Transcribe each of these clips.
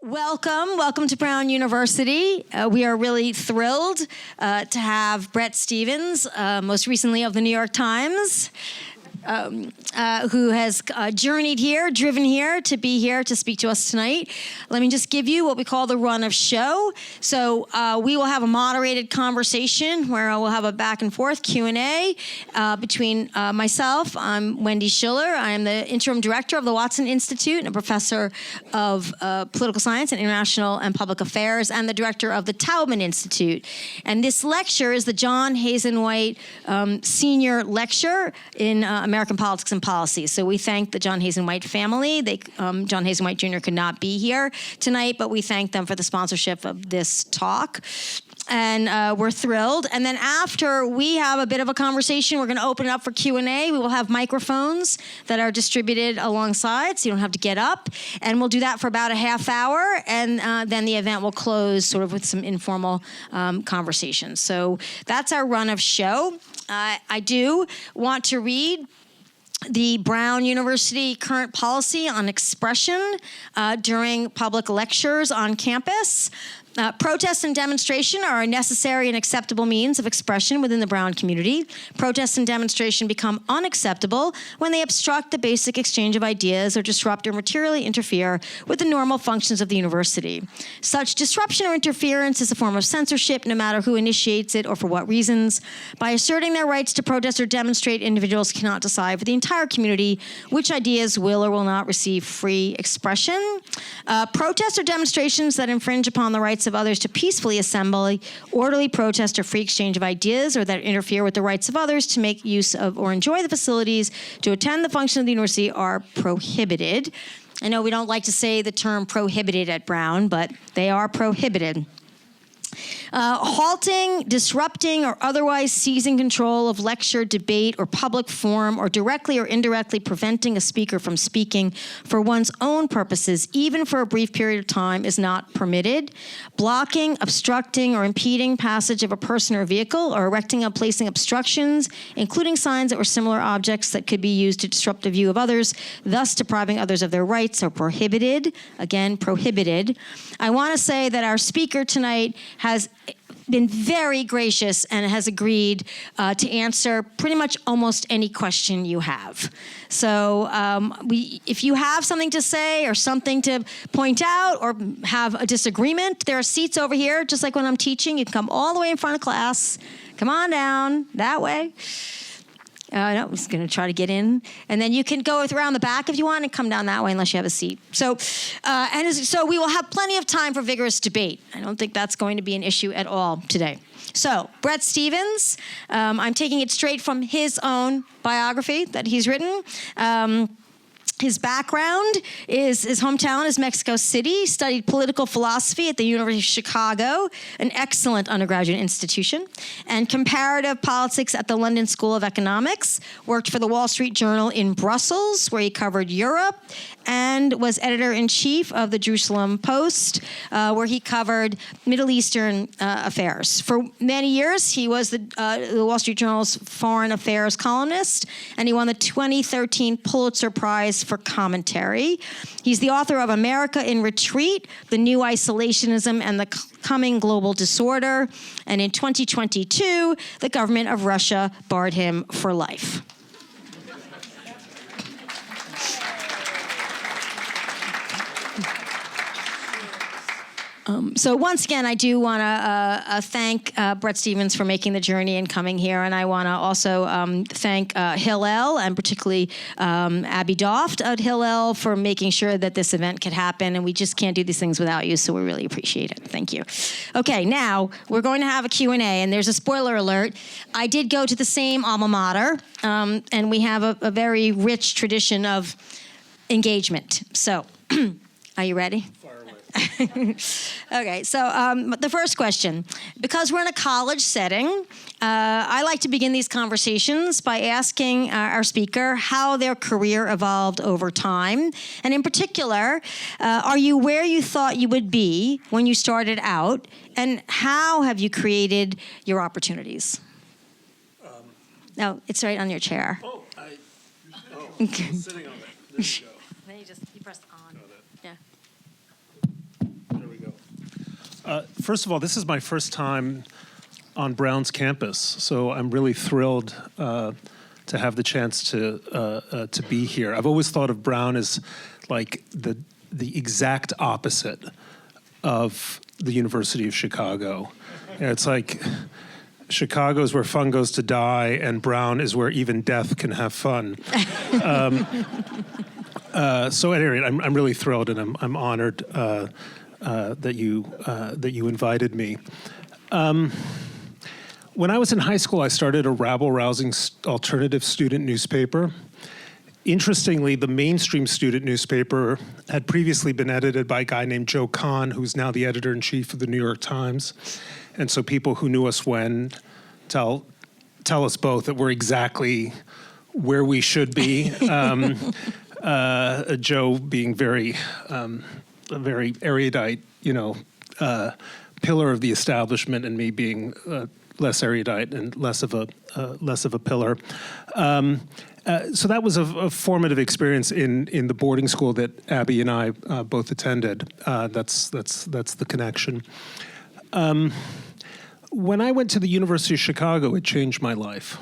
Welcome to Brown University. We are really thrilled to have Bret Stephens, most recently of the New York Times, who has driven here to be here to speak to us tonight. Let me just give you what we call the run of show. So we will have a moderated conversation where we'll have a back and forth Q&A between myself. I'm Wendy Schiller. I am the interim director of the Watson Institute and a professor of political science and international and public affairs, and the director of the Taubman Institute. And this lecture is the John Hazen White Senior Lecture in American Politics and Policy. So we thank the John Hazen White family. John Hazen White Jr. could not be here tonight, but we thank them for the sponsorship of this talk. And we're thrilled. And then after we have a bit of a conversation, we're going to open it up for Q&A. We will have microphones that are distributed alongside, so you don't have to get up. And we'll do that for about a half hour, and then the event will close sort of with some informal conversations. So that's our run of show. I do want to read the Brown University current policy on expression during public lectures on campus. Protest and demonstration are a necessary and acceptable means of expression within the Brown community. Protest and demonstration become unacceptable when they obstruct the basic exchange of ideas or disrupt or materially interfere with the normal functions of the university. Such disruption or interference is a form of censorship, no matter who initiates it or for what reasons. By asserting their rights to protest or demonstrate, individuals cannot decide for the entire community which ideas will or will not receive free expression. Protests or demonstrations that infringe upon the rights of others to peacefully assemble, orderly protest or free exchange of ideas, or that interfere with the rights of others to make use of or enjoy the facilities to attend the function of the university are prohibited. I know we don't like to say the term prohibited at Brown, but they are prohibited. Halting, disrupting, or otherwise seizing control of lecture, debate, or public forum, or directly or indirectly preventing a speaker from speaking for one's own purposes, even for a brief period of time, is not permitted. Blocking, obstructing, or impeding passage of a person or vehicle, or erecting or placing obstructions, including signs or similar objects that could be used to disrupt the view of others, thus depriving others of their rights, are prohibited. Again, prohibited. I want to say that our speaker tonight has been very gracious and has agreed to answer pretty much almost any question you have. So if you have something to say or something to point out or have a disagreement, there are seats over here, just like when I'm teaching. You can come all the way in front of class. Come on down that way. No, I'm just going to try to get in. And then you can go around the back if you want and come down that way unless you have a seat. So we will have plenty of time for vigorous debate. I don't think that's going to be an issue at all today. So, Bret Stephens, I'm taking it straight from his own biography that he's written. His background is, his hometown is Mexico City, studied political philosophy at the University of Chicago, an excellent undergraduate institution, and comparative politics at the London School of Economics, worked for the Wall Street Journal in Brussels, where he covered Europe, and was editor-in-chief of the Jerusalem Post, where he covered Middle Eastern affairs. For many years, he was the Wall Street Journal's foreign affairs columnist, and he won the 2013 Pulitzer Prize for commentary. He's the author of America in Retreat, The New Isolationism and the Coming Global Disorder, and in 2022, the government of Russia barred him for life. So once again, I do want to thank Bret Stephens for making the journey and coming here, and I want to also thank Hillel, and particularly Abby Doft at Hillel, for making sure that this event could happen, and we just can't do these things without you, so we really appreciate it. Thank you. Okay, now we're going to have a Q&A, and there's a spoiler alert. I did go to the same alma mater, and we have a very rich tradition of engagement. So, are you ready? Okay, so the first question. Because we're in a college setting, I like to begin these conversations by asking our speaker how their career evolved over time. And in particular, are you where you thought you would be when you started out? And how have you created your opportunities? No, it's right on your chair. I'm sitting on it. There you go. Then you press on. Got it. Yeah. First of all, this is my first time on Brown's campus, so I'm really thrilled to have the chance to be here. I've always thought of Brown as like the exact opposite of the University of Chicago. It's like Chicago is where fun goes to die, and Brown is where even death can have fun. So at any rate, I'm really thrilled, and I'm honored that you invited me. When I was in high school, I started a rabble-rousing alternative student newspaper. Interestingly, the mainstream student newspaper had previously been edited by a guy named Joe Kahn, who's now the editor-in-chief of the New York Times. And so people who knew us when tell us both that we're exactly where we should be. Joe being very erudite, pillar of the establishment, and me being less erudite and less of a pillar. So that was a formative experience in the boarding school that Abby and I both attended. That's the connection. When I went to the University of Chicago, it changed my life.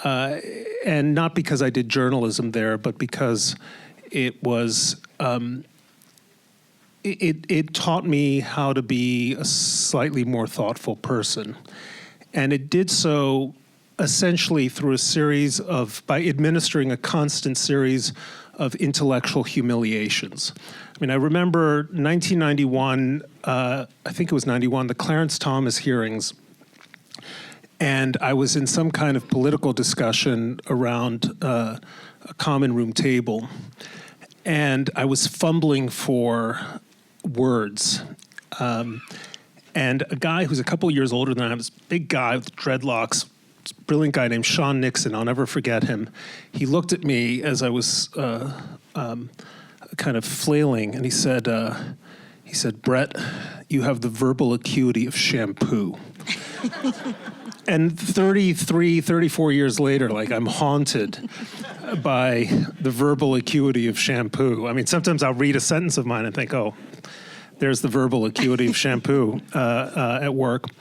And not because I did journalism there, but because it was, it taught me how to be a slightly more thoughtful person. And it did so essentially through by administering a constant series of intellectual humiliations. I mean, I remember 1991, I think it was 91, the Clarence Thomas hearings. And I was in some kind of political discussion around a common room table. And I was fumbling for words. And a guy who's a couple years older than I am, this big guy with dreadlocks, this brilliant guy named Sean Nixon, I'll never forget him. He looked at me as I was kind of flailing, and he said, "Bret, you have the verbal acuity of shampoo." And 34 years later, like, I'm haunted by the verbal acuity of shampoo. I mean, sometimes I'll read a sentence of mine and think, oh, there's the verbal acuity of shampoo at work.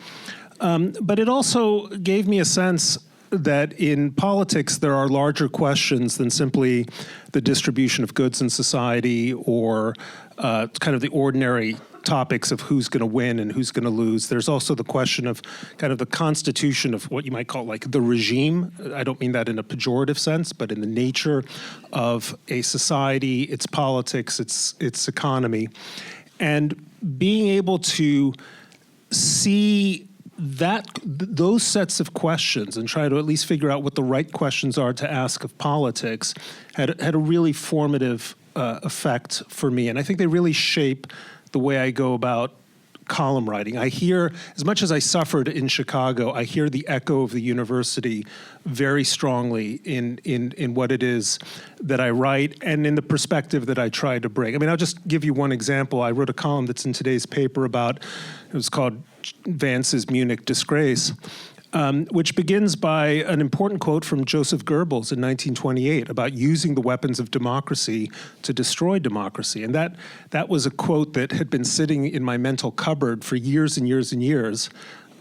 But it also gave me a sense that in politics there are larger questions than simply the distribution of goods in society or kind of the ordinary topics of who's going to win and who's going to lose. There's also the question of kind of the constitution of what you might call like the regime. I don't mean that in a pejorative sense, but in the nature of a society, its politics, its economy. And being able to see those sets of questions and try to at least figure out what the right questions are to ask of politics had a really formative effect for me. And I think they really shape the way I go about column writing. I hear, as much as I suffered in Chicago, I hear the echo of the university very strongly in what it is that I write and in the perspective that I try to bring. I mean, I'll just give you one example. I wrote a column that's in today's paper it was called Vance's Munich Disgrace, which begins by an important quote from Joseph Goebbels in 1928 about using the weapons of democracy to destroy democracy. And that was a quote that had been sitting in my mental cupboard for years and years and years,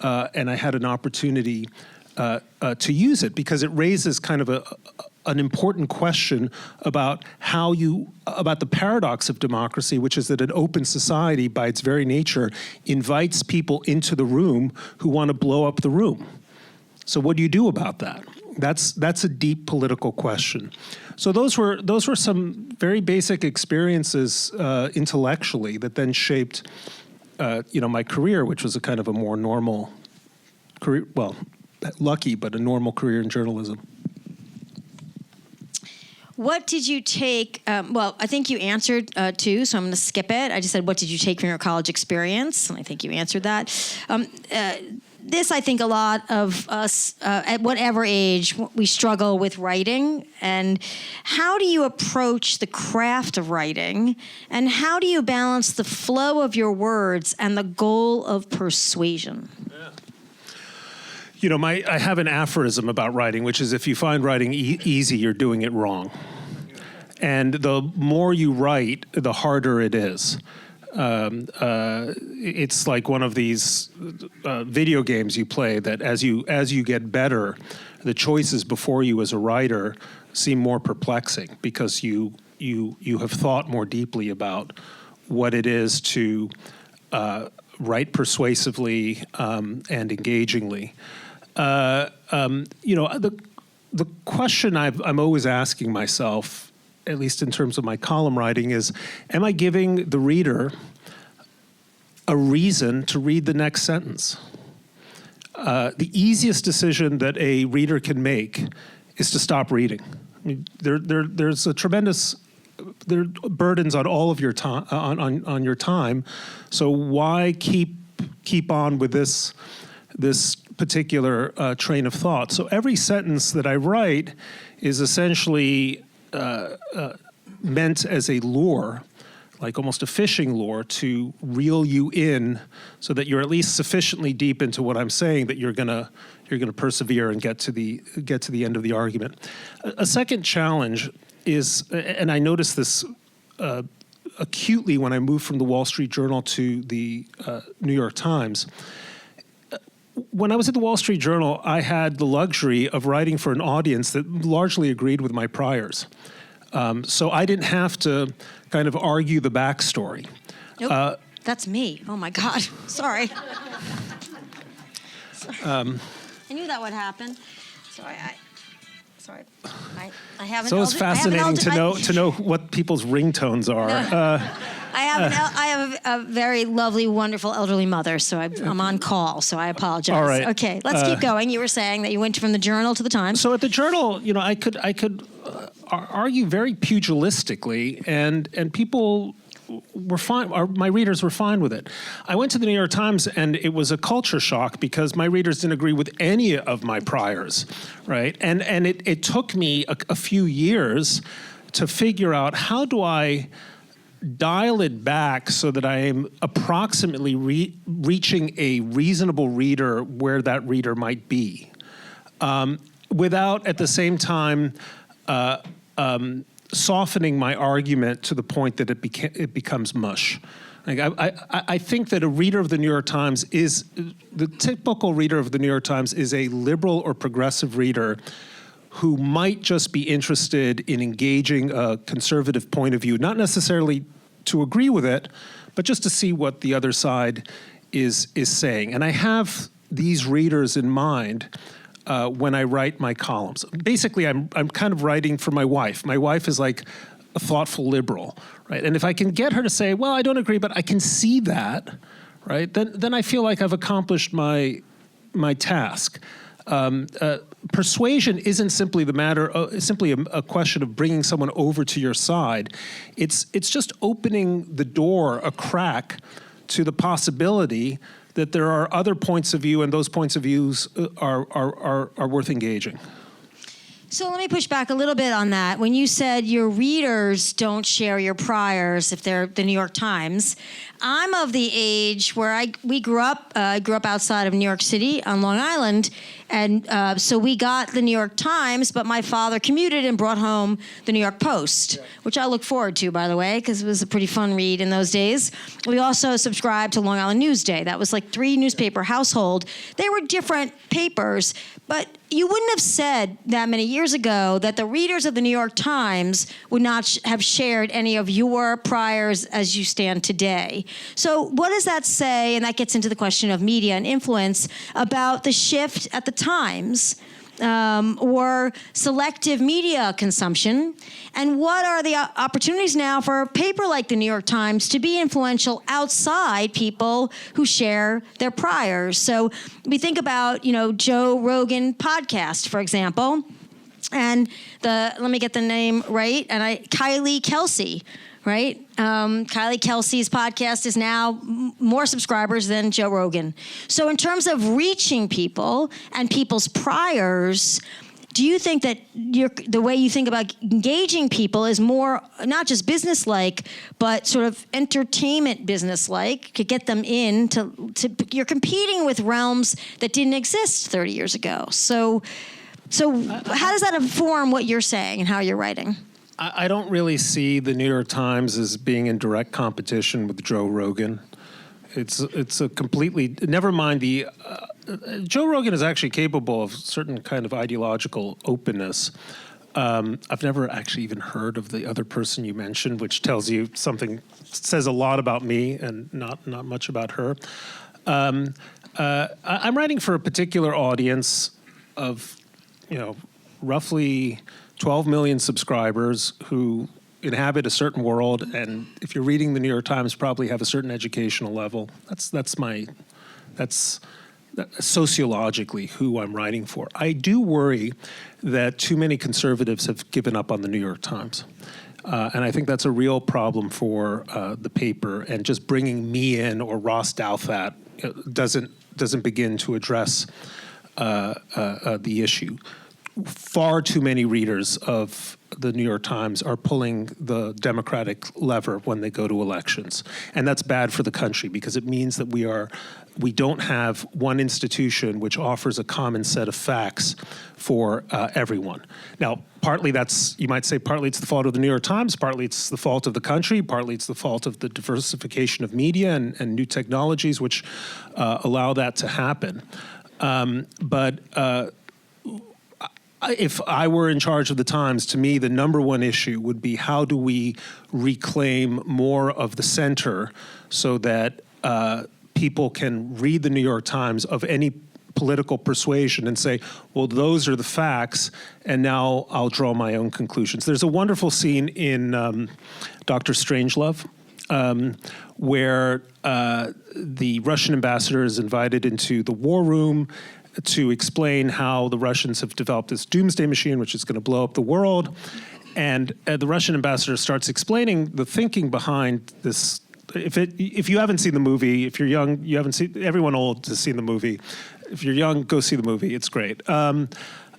and I had an opportunity to use it because it raises kind of an important question about about the paradox of democracy, which is that an open society, by its very nature, invites people into the room who want to blow up the room. So what do you do about that? That's a deep political question. So those were some very basic experiences intellectually that then shaped my career, which was a kind of a more normal career. Well, lucky, but a normal career in journalism. What did you take? Well, I think you answered too, so I'm going to skip it. I just said, what did you take from your college experience? And I think you answered that. This, I think, a lot of us, at whatever age, we struggle with writing. And how do you approach the craft of writing? And how do you balance the flow of your words and the goal of persuasion? Yeah. I have an aphorism about writing, which is if you find writing easy, you're doing it wrong. And the more you write, the harder it is. It's like one of these video games you play that as you get better, the choices before you as a writer seem more perplexing because you have thought more deeply about what it is to write persuasively and engagingly. The question I'm always asking myself, at least in terms of my column writing, is, am I giving the reader a reason to read the next sentence? The easiest decision that a reader can make is to stop reading. I mean, there's a tremendous there are burdens on all of your time on your time, so why keep on with this particular train of thought? So every sentence that I write is essentially meant as a lure, like almost a fishing lure, to reel you in so that you're at least sufficiently deep into what I'm saying that you're gonna persevere and get to the end of the argument. A second challenge is, and I noticed this acutely when I moved from the Wall Street Journal to the New York Times. When I was at the Wall Street Journal, I had the luxury of writing for an audience that largely agreed with my priors. So I didn't have to kind of argue the backstory. Nope, that's me. Oh my God, sorry. I knew that would happen. Sorry, I haven't. So it's fascinating to know what people's ringtones are. I have a very lovely, wonderful elderly mother, so I'm on call, so I apologize. All right. Okay, let's keep going. You were saying that you went from the Journal to the Times. So at the Journal, I could argue very pugilistically, and people were fine. My readers were fine with it. I went to the New York Times, and it was a culture shock because my readers didn't agree with any of my priors, right? And it took me a few years to figure out, how do I dial it back so that I am approximately reaching a reasonable reader where that reader might be, without at the same time softening my argument to the point that it becomes mush. Like I think that a reader of the New York Times is, the typical reader of the New York Times is a liberal or progressive reader who might just be interested in engaging a conservative point of view, not necessarily to agree with it, but just to see what the other side is saying. And I have these readers in mind when I write my columns. Basically, I'm kind of writing for my wife. My wife is like a thoughtful liberal, right? And if I can get her to say, well, I don't agree, but I can see that, right? Then I feel like I've accomplished my task. Persuasion isn't simply a question of bringing someone over to your side. It's just opening the door a crack to the possibility that there are other points of view, and those points of views are worth engaging. So let me push back a little bit on that. When you said your readers don't share your priors if they're the New York Times, I'm of the age where we grew up. I grew up outside of New York City on Long Island, and so we got the New York Times, but my father commuted and brought home the New York Post, which I look forward to, by the way, because it was a pretty fun read in those days. We also subscribed to Long Island Newsday. That was like 3 newspaper household. They were different papers, but you wouldn't have said that many years ago that the readers of the New York Times would not have shared any of your priors as you stand today. So what does that say, and that gets into the question of media and influence, about the shift at the Times or selective media consumption? And what are the opportunities now for a paper like the New York Times to be influential outside people who share their priors? So we think about, Joe Rogan podcast, for example, and let me get the name right, Kylie Kelsey, right? Kylie Kelsey's podcast is now more subscribers than Joe Rogan. So in terms of reaching people and people's priors, do you think that the way you think about engaging people is more not just business-like, but sort of entertainment business-like to get them in to you're competing with realms that didn't exist 30 years ago. So how does that inform what you're saying and how you're writing? I don't really see the New York Times as being in direct competition with Joe Rogan. It's a completely, never mind the, Joe Rogan is actually capable of certain kind of ideological openness. I've never actually even heard of the other person you mentioned, which tells you something, says a lot about me and not much about her. I'm writing for a particular audience of, roughly 12 million subscribers who inhabit a certain world, and if you're reading the New York Times, probably have a certain educational level. That's sociologically who I'm writing for. I do worry that too many conservatives have given up on the New York Times. And I think that's a real problem for the paper, and just bringing me in or Ross Douthat doesn't begin to address the issue. Far too many readers of the New York Times are pulling the Democratic lever when they go to elections. And that's bad for the country, because it means that we don't have one institution which offers a common set of facts for everyone. Now, partly you might say partly it's the fault of the New York Times, partly it's the fault of the country, partly it's the fault of the diversification of media and new technologies which allow that to happen. But if I were in charge of the Times, to me, the number one issue would be how do we reclaim more of the center so that people can read the New York Times of any political persuasion and say, well, those are the facts, and now I'll draw my own conclusions. There's a wonderful scene in Dr. Strangelove where the Russian ambassador is invited into the war room to explain how the Russians have developed this doomsday machine, which is going to blow up the world. And the Russian ambassador starts explaining the thinking behind this. If you haven't seen the movie, if you're young, you haven't seen. Everyone old has seen the movie. If you're young, go see the movie. It's great. And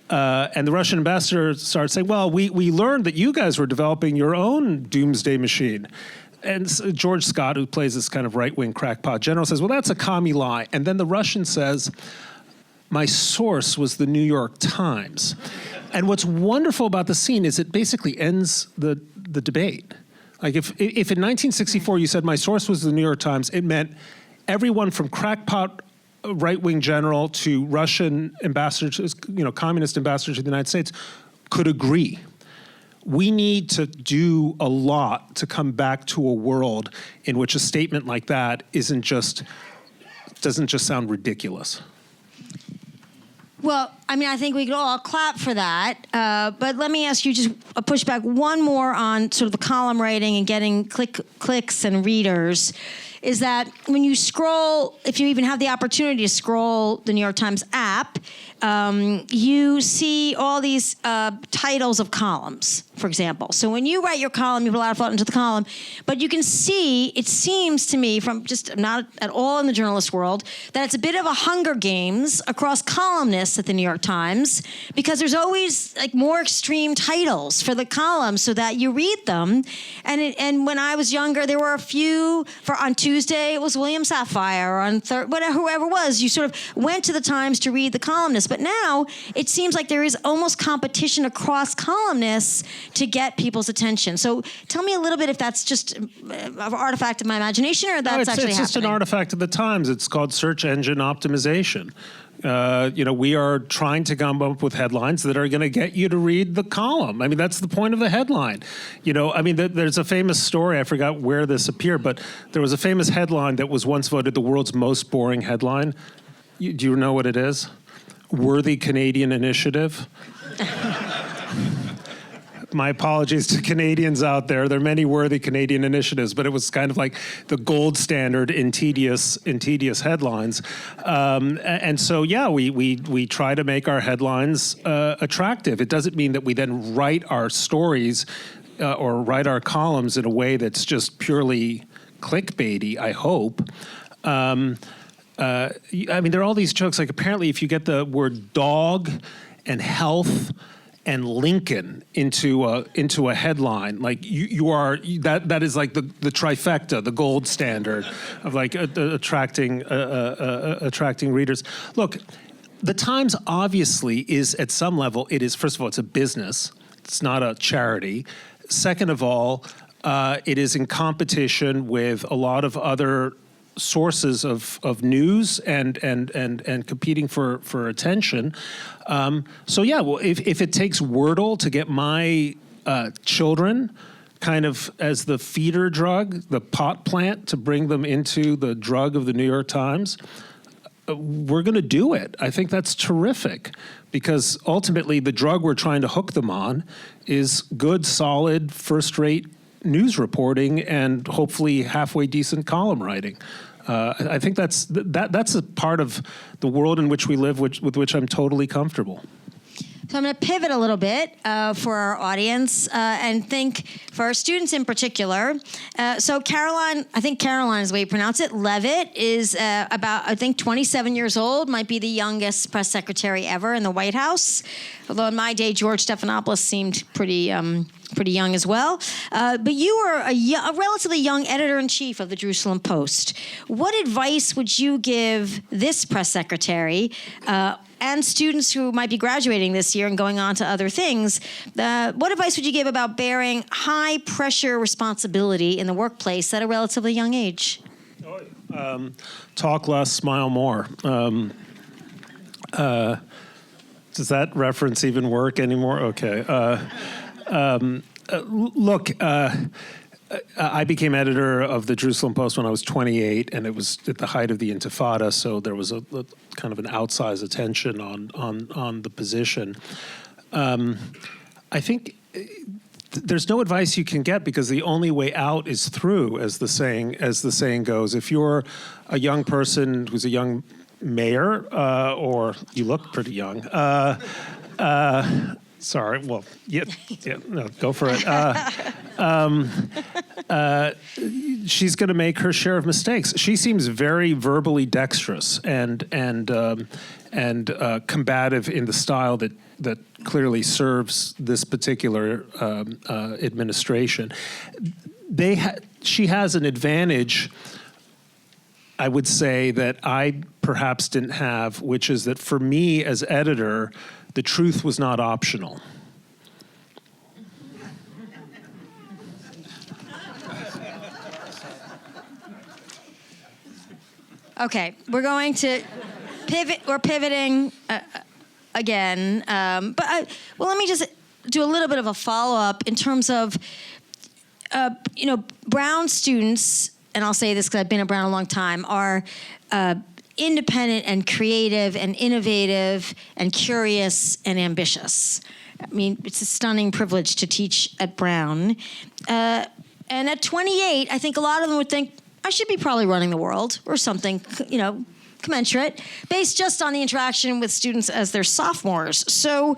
the Russian ambassador starts saying, "Well, we learned that you guys were developing your own doomsday machine." And George Scott, who plays this kind of right-wing crackpot general, says, "Well, that's a commie lie." And then the Russian says, "My source was the New York Times." And what's wonderful about the scene is it basically ends the debate. Like if in 1964 you said my source was the New York Times, it meant everyone from crackpot right-wing general to Russian ambassador, communist ambassador to the United States could agree. We need to do a lot to come back to a world in which a statement like that doesn't just sound ridiculous. Well, I mean, I think we could all clap for that. But let me ask you just a pushback, one more on sort of the column writing and getting clicks and readers, is that when you scroll, if you even have the opportunity to scroll the New York Times app, you see all these titles of columns, for example. So when you write your column, you put a lot of thought into the column, but you can see, it seems to me, from just not at all in the journalist world, that it's a bit of a Hunger Games across columnists at the New York Times, because there's always like more extreme titles for the columns so that you read them. And when I was younger, there were a few, on Tuesday it was William Safire, or on whoever it was, you sort of went to the Times to read the columnists. But now it seems like there is almost competition across columnists to get people's attention. So tell me a little bit if that's just an artifact of my imagination, or that's actually happening. It's just an artifact of the Times. It's called search engine optimization. We are trying to come up with headlines that are going to get you to read the column. I mean, that's the point of the headline. There's a famous story, I forgot where this appeared, but there was a famous headline that was once voted the world's most boring headline. Do you know what it is? Worthy Canadian initiative. My apologies to Canadians out there. There are many worthy Canadian initiatives, but it was kind of like the gold standard in tedious headlines. And so, yeah, we try to make our headlines attractive. It doesn't mean that we then write our stories or write our columns in a way that's just purely clickbaity, I hope. There are all these jokes, like apparently if you get the word dog and health and Lincoln into a headline, like that is like the trifecta, the gold standard of like attracting readers. Look, the Times obviously is at some level, it is, first of all, it's a business. It's not a charity. Second of all, it is in competition with a lot of other sources of news and competing for attention. So yeah, well, if it takes Wordle to get my children kind of as the feeder drug, the pot plant to bring them into the drug of the New York Times, we're going to do it. I think that's terrific, because ultimately the drug we're trying to hook them on is good, solid, first-rate news reporting and hopefully halfway decent column writing. I think that's a part of the world in which we live, with which I'm totally comfortable. So I'm going to pivot a little bit for our audience and think for our students in particular. So Caroline, I think Caroline is the way you pronounce it, Levitt is about, I think, 27 years old, might be the youngest press secretary ever in the White House. Although in my day, George Stephanopoulos seemed pretty young as well. But you were a relatively young editor-in-chief of the Jerusalem Post. What advice would you give this press secretary and students who might be graduating this year and going on to other things? What advice would you give about bearing high-pressure responsibility in the workplace at a relatively young age? Talk less, smile more. Does that reference even work anymore? Okay. Look, I became editor of the Jerusalem Post when I was 28, and it was at the height of the Intifada, so there was a kind of an outsized attention on the position. I think there's no advice you can get, because the only way out is through, as the saying goes. If you're a young person who's a young mayor, or you look pretty young. Sorry. Well, yeah, no, go for it. She's going to make her share of mistakes. She seems very verbally dexterous and combative in the style that clearly serves this particular administration. She has an advantage, I would say, that I perhaps didn't have, which is that for me as editor, the truth was not optional. Okay, we're going to pivot. We're pivoting again. Well, let me just do a little bit of a follow-up in terms of, Brown students, and I'll say this because I've been at Brown a long time, are independent and creative and innovative and curious and ambitious. I mean, it's a stunning privilege to teach at Brown. And at 28, I think a lot of them would think, I should be probably running the world or something, commensurate, based just on the interaction with students as they're sophomores. So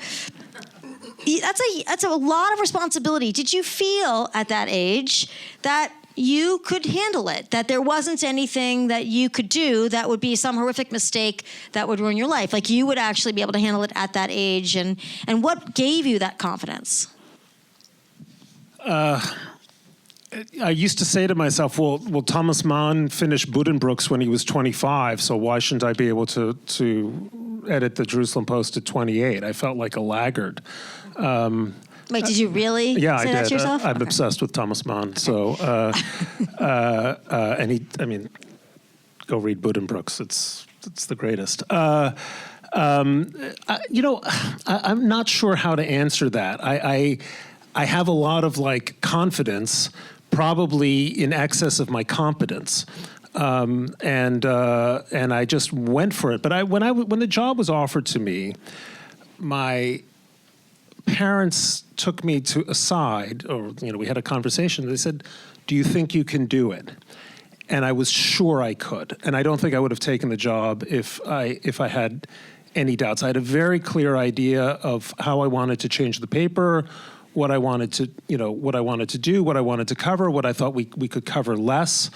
that's a lot of responsibility. Did you feel at that age that you could handle it, that there wasn't anything that you could do that would be some horrific mistake that would ruin your life? Like, you would actually be able to handle it at that age, and what gave you that confidence? I used to say to myself, well, Thomas Mann finished Buddenbrooks when he was 25, so why shouldn't I be able to edit the Jerusalem Post at 28? I felt like a laggard. Wait, did you really say I that did. to yourself? I'm obsessed with Thomas Mann. So, and go read Buddenbrooks. It's the greatest. I'm not sure how to answer that. I have a lot of confidence, probably in excess of my competence. And I just went for it. But when the job was offered to me, my parents took me aside, or we had a conversation. They said, "Do you think you can do it?" And I was sure I could. And I don't think I would have taken the job if I had any doubts. I had a very clear idea of how I wanted to change the paper, what I wanted to do, what I wanted to cover, what I thought we could cover less.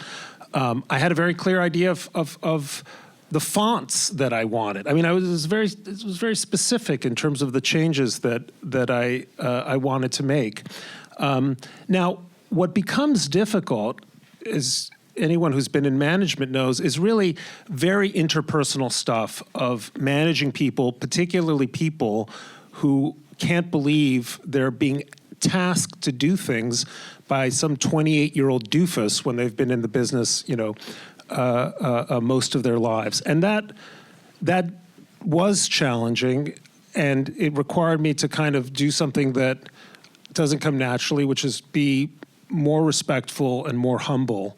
I had a very clear idea of the fonts that I wanted. I mean, it was very specific in terms of the changes that I wanted to make. Now, what becomes difficult, is anyone who's been in management knows, is really very interpersonal stuff of managing people, particularly people who can't believe they're being tasked to do things by some 28-year-old doofus when they've been in the business, most of their lives. And that was challenging, and it required me to kind of do something that doesn't come naturally, which is be more respectful and more humble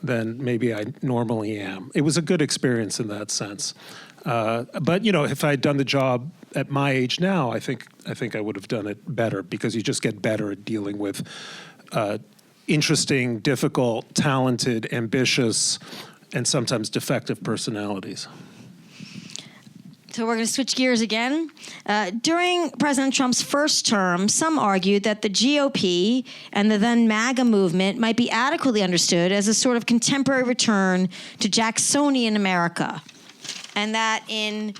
than maybe I normally am. It was a good experience in that sense. But if I had done the job at my age now, I think I would have done it better, because you just get better at dealing with interesting, difficult, talented, ambitious, and sometimes defective personalities. So we're going to switch gears again. During President Trump's first term, some argued that the GOP and the then MAGA movement might be adequately understood as a sort of contemporary return to Jacksonian America, and that in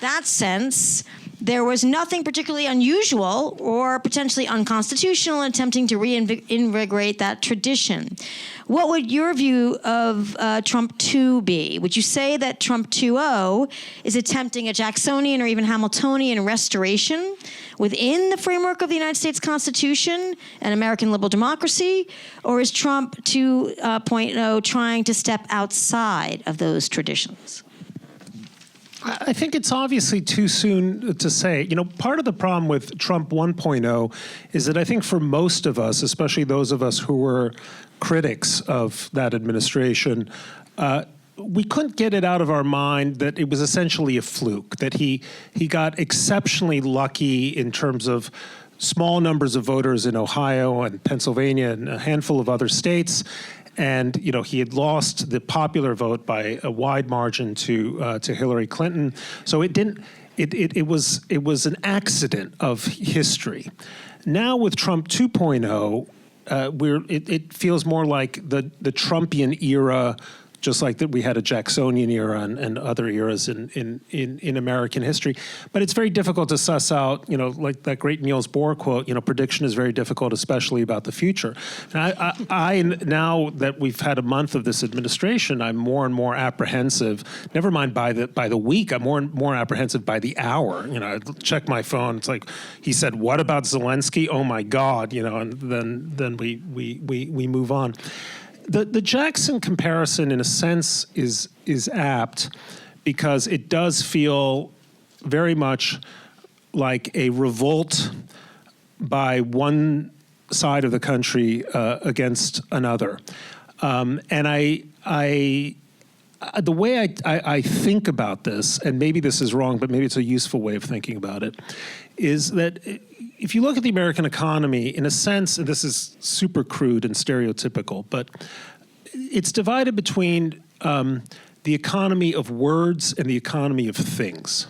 that sense, there was nothing particularly unusual or potentially unconstitutional in attempting to reinvigorate that tradition. What would your view of Trump 2 be? Would you say that Trump 2.0 is attempting a Jacksonian or even Hamiltonian restoration within the framework of the United States Constitution and American liberal democracy? Or is Trump 2.0 trying to step outside of those traditions? I think it's obviously too soon to say. Part of the problem with Trump 1.0 is that I think for most of us, especially those of us who were critics of that administration, we couldn't get it out of our mind that it was essentially a fluke, that he got exceptionally lucky in terms of small numbers of voters in Ohio and Pennsylvania and a handful of other states. And he had lost the popular vote by a wide margin to Hillary Clinton. So it didn't. It was an accident of history. Now with Trump 2.0, it feels more like the Trumpian era, just like that we had a Jacksonian era and other eras in American history. But it's very difficult to suss out, like that great Niels Bohr quote, prediction is very difficult, especially about the future. And I now that we've had a month of this administration, I'm more and more apprehensive, never mind by the week, I'm more and more apprehensive by the hour. I check my phone, it's like, he said, what about Zelensky? Oh my God, and then we move on. The Jackson comparison, in a sense, is apt, because it does feel very much like a revolt by one side of the country against another. And the way I think about this, and maybe this is wrong, but maybe it's a useful way of thinking about it, is that if you look at the American economy, in a sense, and this is super crude and stereotypical, but it's divided between the economy of words and the economy of things.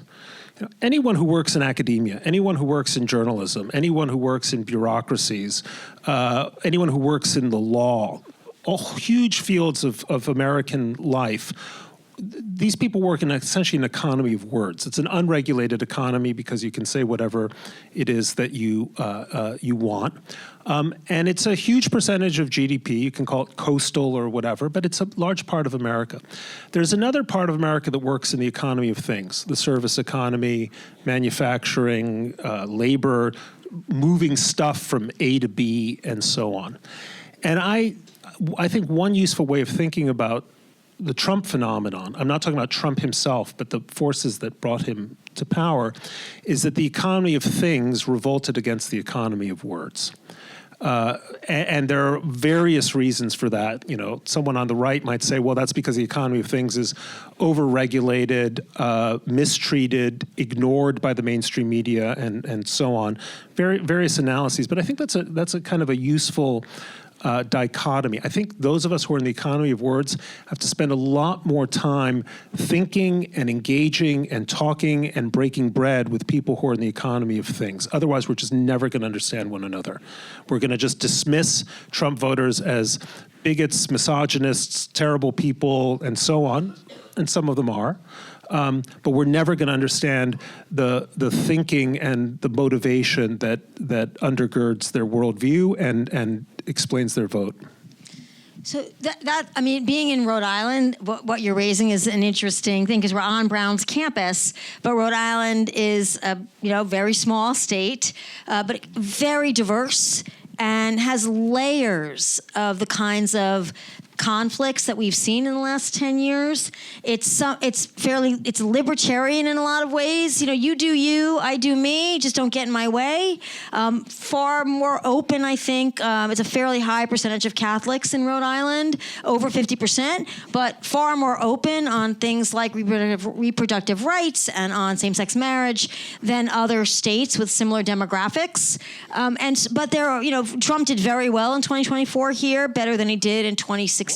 Anyone who works in academia, anyone who works in journalism, anyone who works in bureaucracies, anyone who works in the law, all huge fields of American life, these people work in essentially an economy of words. It's an unregulated economy because you can say whatever it is that you want. And it's a huge percentage of GDP. You can call it coastal or whatever, but it's a large part of America. There's another part of America that works in the economy of things, the service economy, manufacturing, labor, moving stuff from A to B, and so on. And I think one useful way of thinking about the Trump phenomenon, I'm not talking about Trump himself, but the forces that brought him to power, is that the economy of things revolted against the economy of words. And there are various reasons for that. Someone on the right might say, well, that's because the economy of things is overregulated, mistreated, ignored by the mainstream media, and so on. Various analyses. But I think that's a kind of a useful dichotomy. I think those of us who are in the economy of words have to spend a lot more time thinking and engaging and talking and breaking bread with people who are in the economy of things. Otherwise, we're just never going to understand one another. We're going to just dismiss Trump voters as bigots, misogynists, terrible people, and so on, and some of them are. But we're never going to understand the thinking and the motivation that undergirds their worldview and explains their vote. So I mean, being in Rhode Island, what you're raising is an interesting thing because we're on Brown's campus, but Rhode Island is a very small state, but very diverse and has layers of the kinds of conflicts that we've seen in the last 10 years. It's libertarian in a lot of ways. You do you, I do me, just don't get in my way. Far more open, I think. It's a fairly high percentage of Catholics in Rhode Island, over 50%, but far more open on things like reproductive rights and on same-sex marriage than other states with similar demographics. But Trump did very well in 2024 here, better than he did in 2016.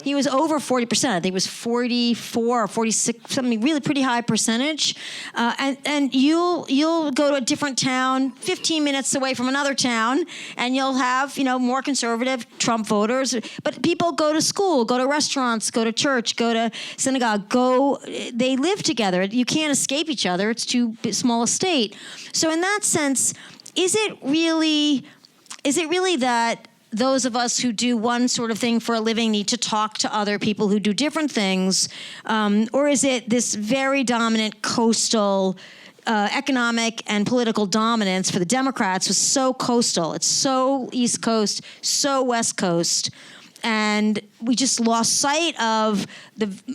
He was over 40%. I think it was 44 or 46, something really pretty high percentage. And you'll go to a different town, 15 minutes away from another town, and you'll have more conservative Trump voters. But people go to school, go to restaurants, go to church, go to synagogue. They live together. You can't escape each other. It's too small a state. So in that sense, is it really that those of us who do one sort of thing for a living need to talk to other people who do different things? Or is it this very dominant coastal economic and political dominance for the Democrats was so coastal? It's so East Coast, so West Coast. And we just lost sight of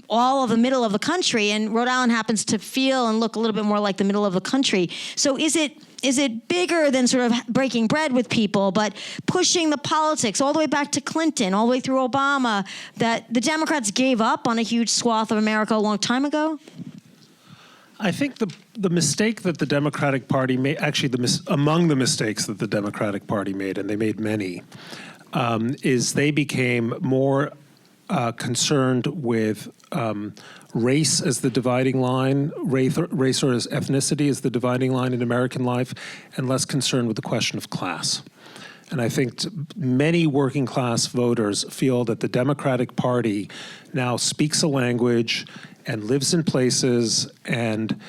all of the middle of the country. And Rhode Island happens to feel and look a little bit more like the middle of the country. So is it bigger than sort of breaking bread with people, but pushing the politics all the way back to Clinton, all the way through Obama, that the Democrats gave up on a huge swath of America a long time ago? I think the mistake that the Democratic Party made, actually among the mistakes that the Democratic Party made, and they made many, is they became more concerned with race as the dividing line, race or as ethnicity as the dividing line in American life, and less concerned with the question of class. And I think many working class voters feel that the Democratic Party now speaks a language and lives in places and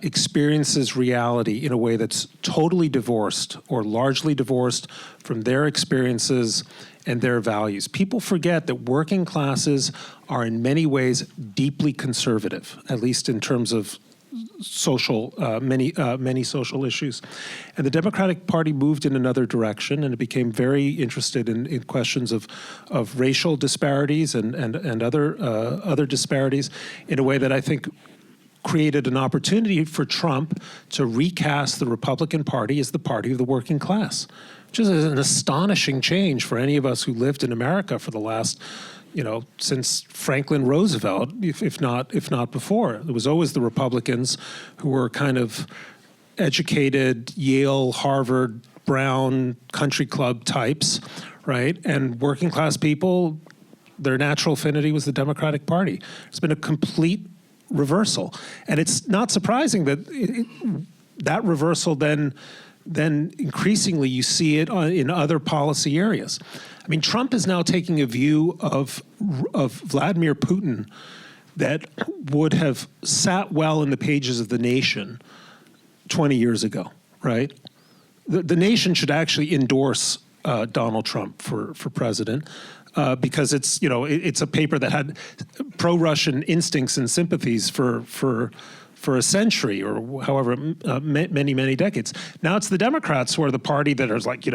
experiences reality in a way that's totally divorced or largely divorced from their experiences and their values. People forget that working classes are in many ways deeply conservative, at least in terms of many social issues. And the Democratic Party moved in another direction, and it became very interested in questions of racial disparities and other disparities in a way that I think created an opportunity for Trump to recast the Republican Party as the party of the working class, which is an astonishing change for any of us who lived in America for the last, since Franklin Roosevelt, if not before. It was always the Republicans who were kind of educated, Yale, Harvard, Brown, country club types, right? And working class people, their natural affinity was the Democratic Party. It's been a complete reversal. And it's not surprising that that reversal then increasingly you see it in other policy areas. I mean, Trump is now taking a view of Vladimir Putin that would have sat well in the pages of The Nation 20 years ago, right? The Nation should actually endorse Donald Trump for president. Because it's a paper that had pro-Russian instincts and sympathies for a century or however many decades. Now it's the Democrats who are the party that is like,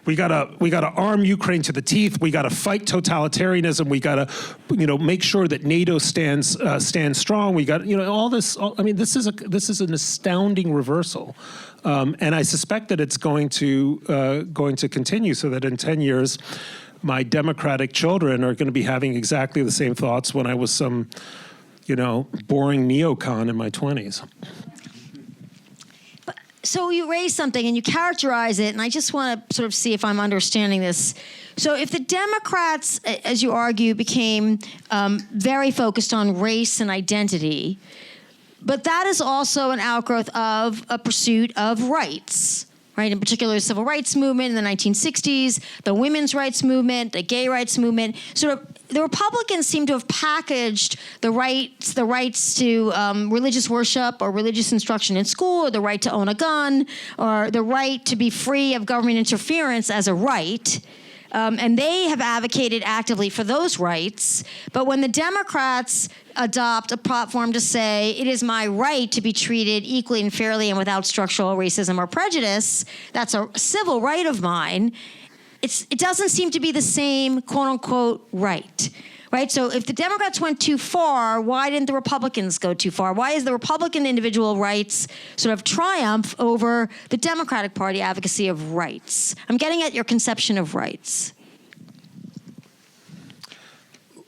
we gotta arm Ukraine to the teeth. We gotta fight totalitarianism. We gotta make sure that NATO stands strong. We got all this. I mean, this is an astounding reversal, and I suspect that it's going to continue so that in 10 years. My Democratic children are going to be having exactly the same thoughts when I was some, boring neocon in my 20s. So you raise something and you characterize it, and I just want to sort of see if I'm understanding this. So if the Democrats, as you argue, became very focused on race and identity, but that is also an outgrowth of a pursuit of rights, right? In particular, the civil rights movement in the 1960s, the women's rights movement, the gay rights movement. Sort of, the Republicans seem to have packaged the rights to religious worship or religious instruction in school, or the right to own a gun, or the right to be free of government interference as a right. and they have advocated actively for those rights. But when the Democrats adopt a platform to say it is my right to be treated equally and fairly and without structural racism or prejudice, that's a civil right of mine, it doesn't seem to be the same quote-unquote right. Right? So if the Democrats went too far, why didn't the Republicans go too far? Why is the Republican individual rights sort of triumph over the Democratic Party advocacy of rights? I'm getting at your conception of rights.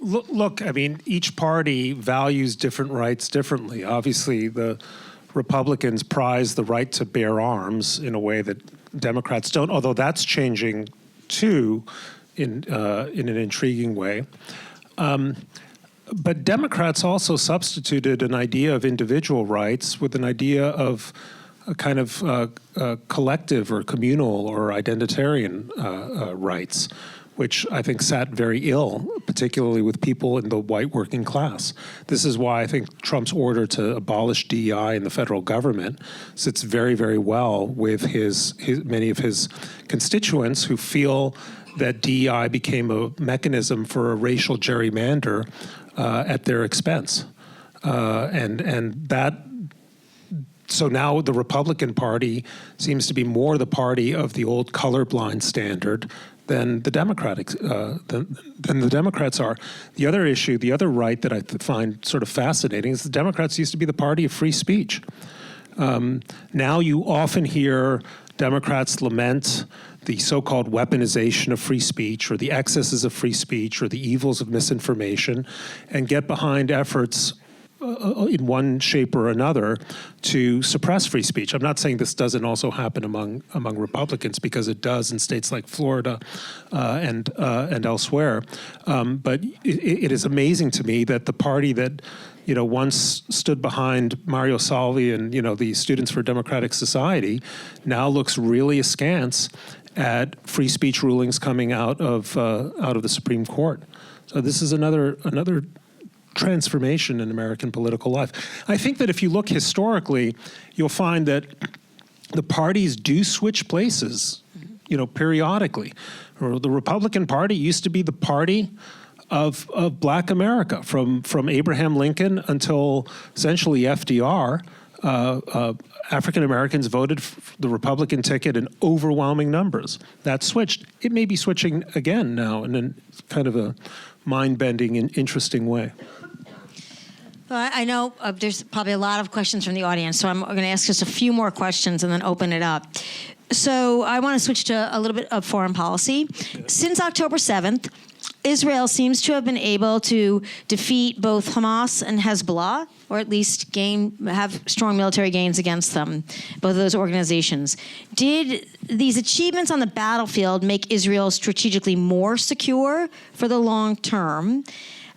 Look, I mean, each party values different rights differently. Obviously, the Republicans prize the right to bear arms in a way that Democrats don't, although that's changing too in an intriguing way. But Democrats also substituted an idea of individual rights with an idea of a kind of collective or communal or identitarian rights, which I think sat very ill, particularly with people in the white working class. This is why I think Trump's order to abolish DEI in the federal government sits very, very well with many of his constituents who feel that DEI became a mechanism for a racial gerrymander at their expense. And that, so now the Republican Party seems to be more the party of the old colorblind standard than the Democratic, than the Democrats are. The other issue, the other right that I find sort of fascinating is the Democrats used to be the party of free speech. Now you often hear Democrats lament the so-called weaponization of free speech or the excesses of free speech or the evils of misinformation and get behind efforts in one shape or another to suppress free speech. I'm not saying this doesn't also happen among Republicans, because it does in states like Florida and elsewhere. But it is amazing to me that the party that once stood behind Mario Salvi and the Students for Democratic Society now looks really askance at free speech rulings coming out of the Supreme Court. So this is another transformation in American political life. I think that if you look historically, you'll find that the parties do switch places, periodically. The Republican Party used to be the party of Black America from Abraham Lincoln until essentially FDR. African Americans voted for the Republican ticket in overwhelming numbers. That switched. It may be switching again now in a kind of a mind-bending and interesting way. Well, I know there's probably a lot of questions from the audience, so I'm going to ask just a few more questions and then open it up. So I want to switch to a little bit of foreign policy. Since October 7th, Israel seems to have been able to defeat both Hamas and Hezbollah, or at least have strong military gains against them, both of those organizations. Did these achievements on the battlefield make Israel strategically more secure for the long term?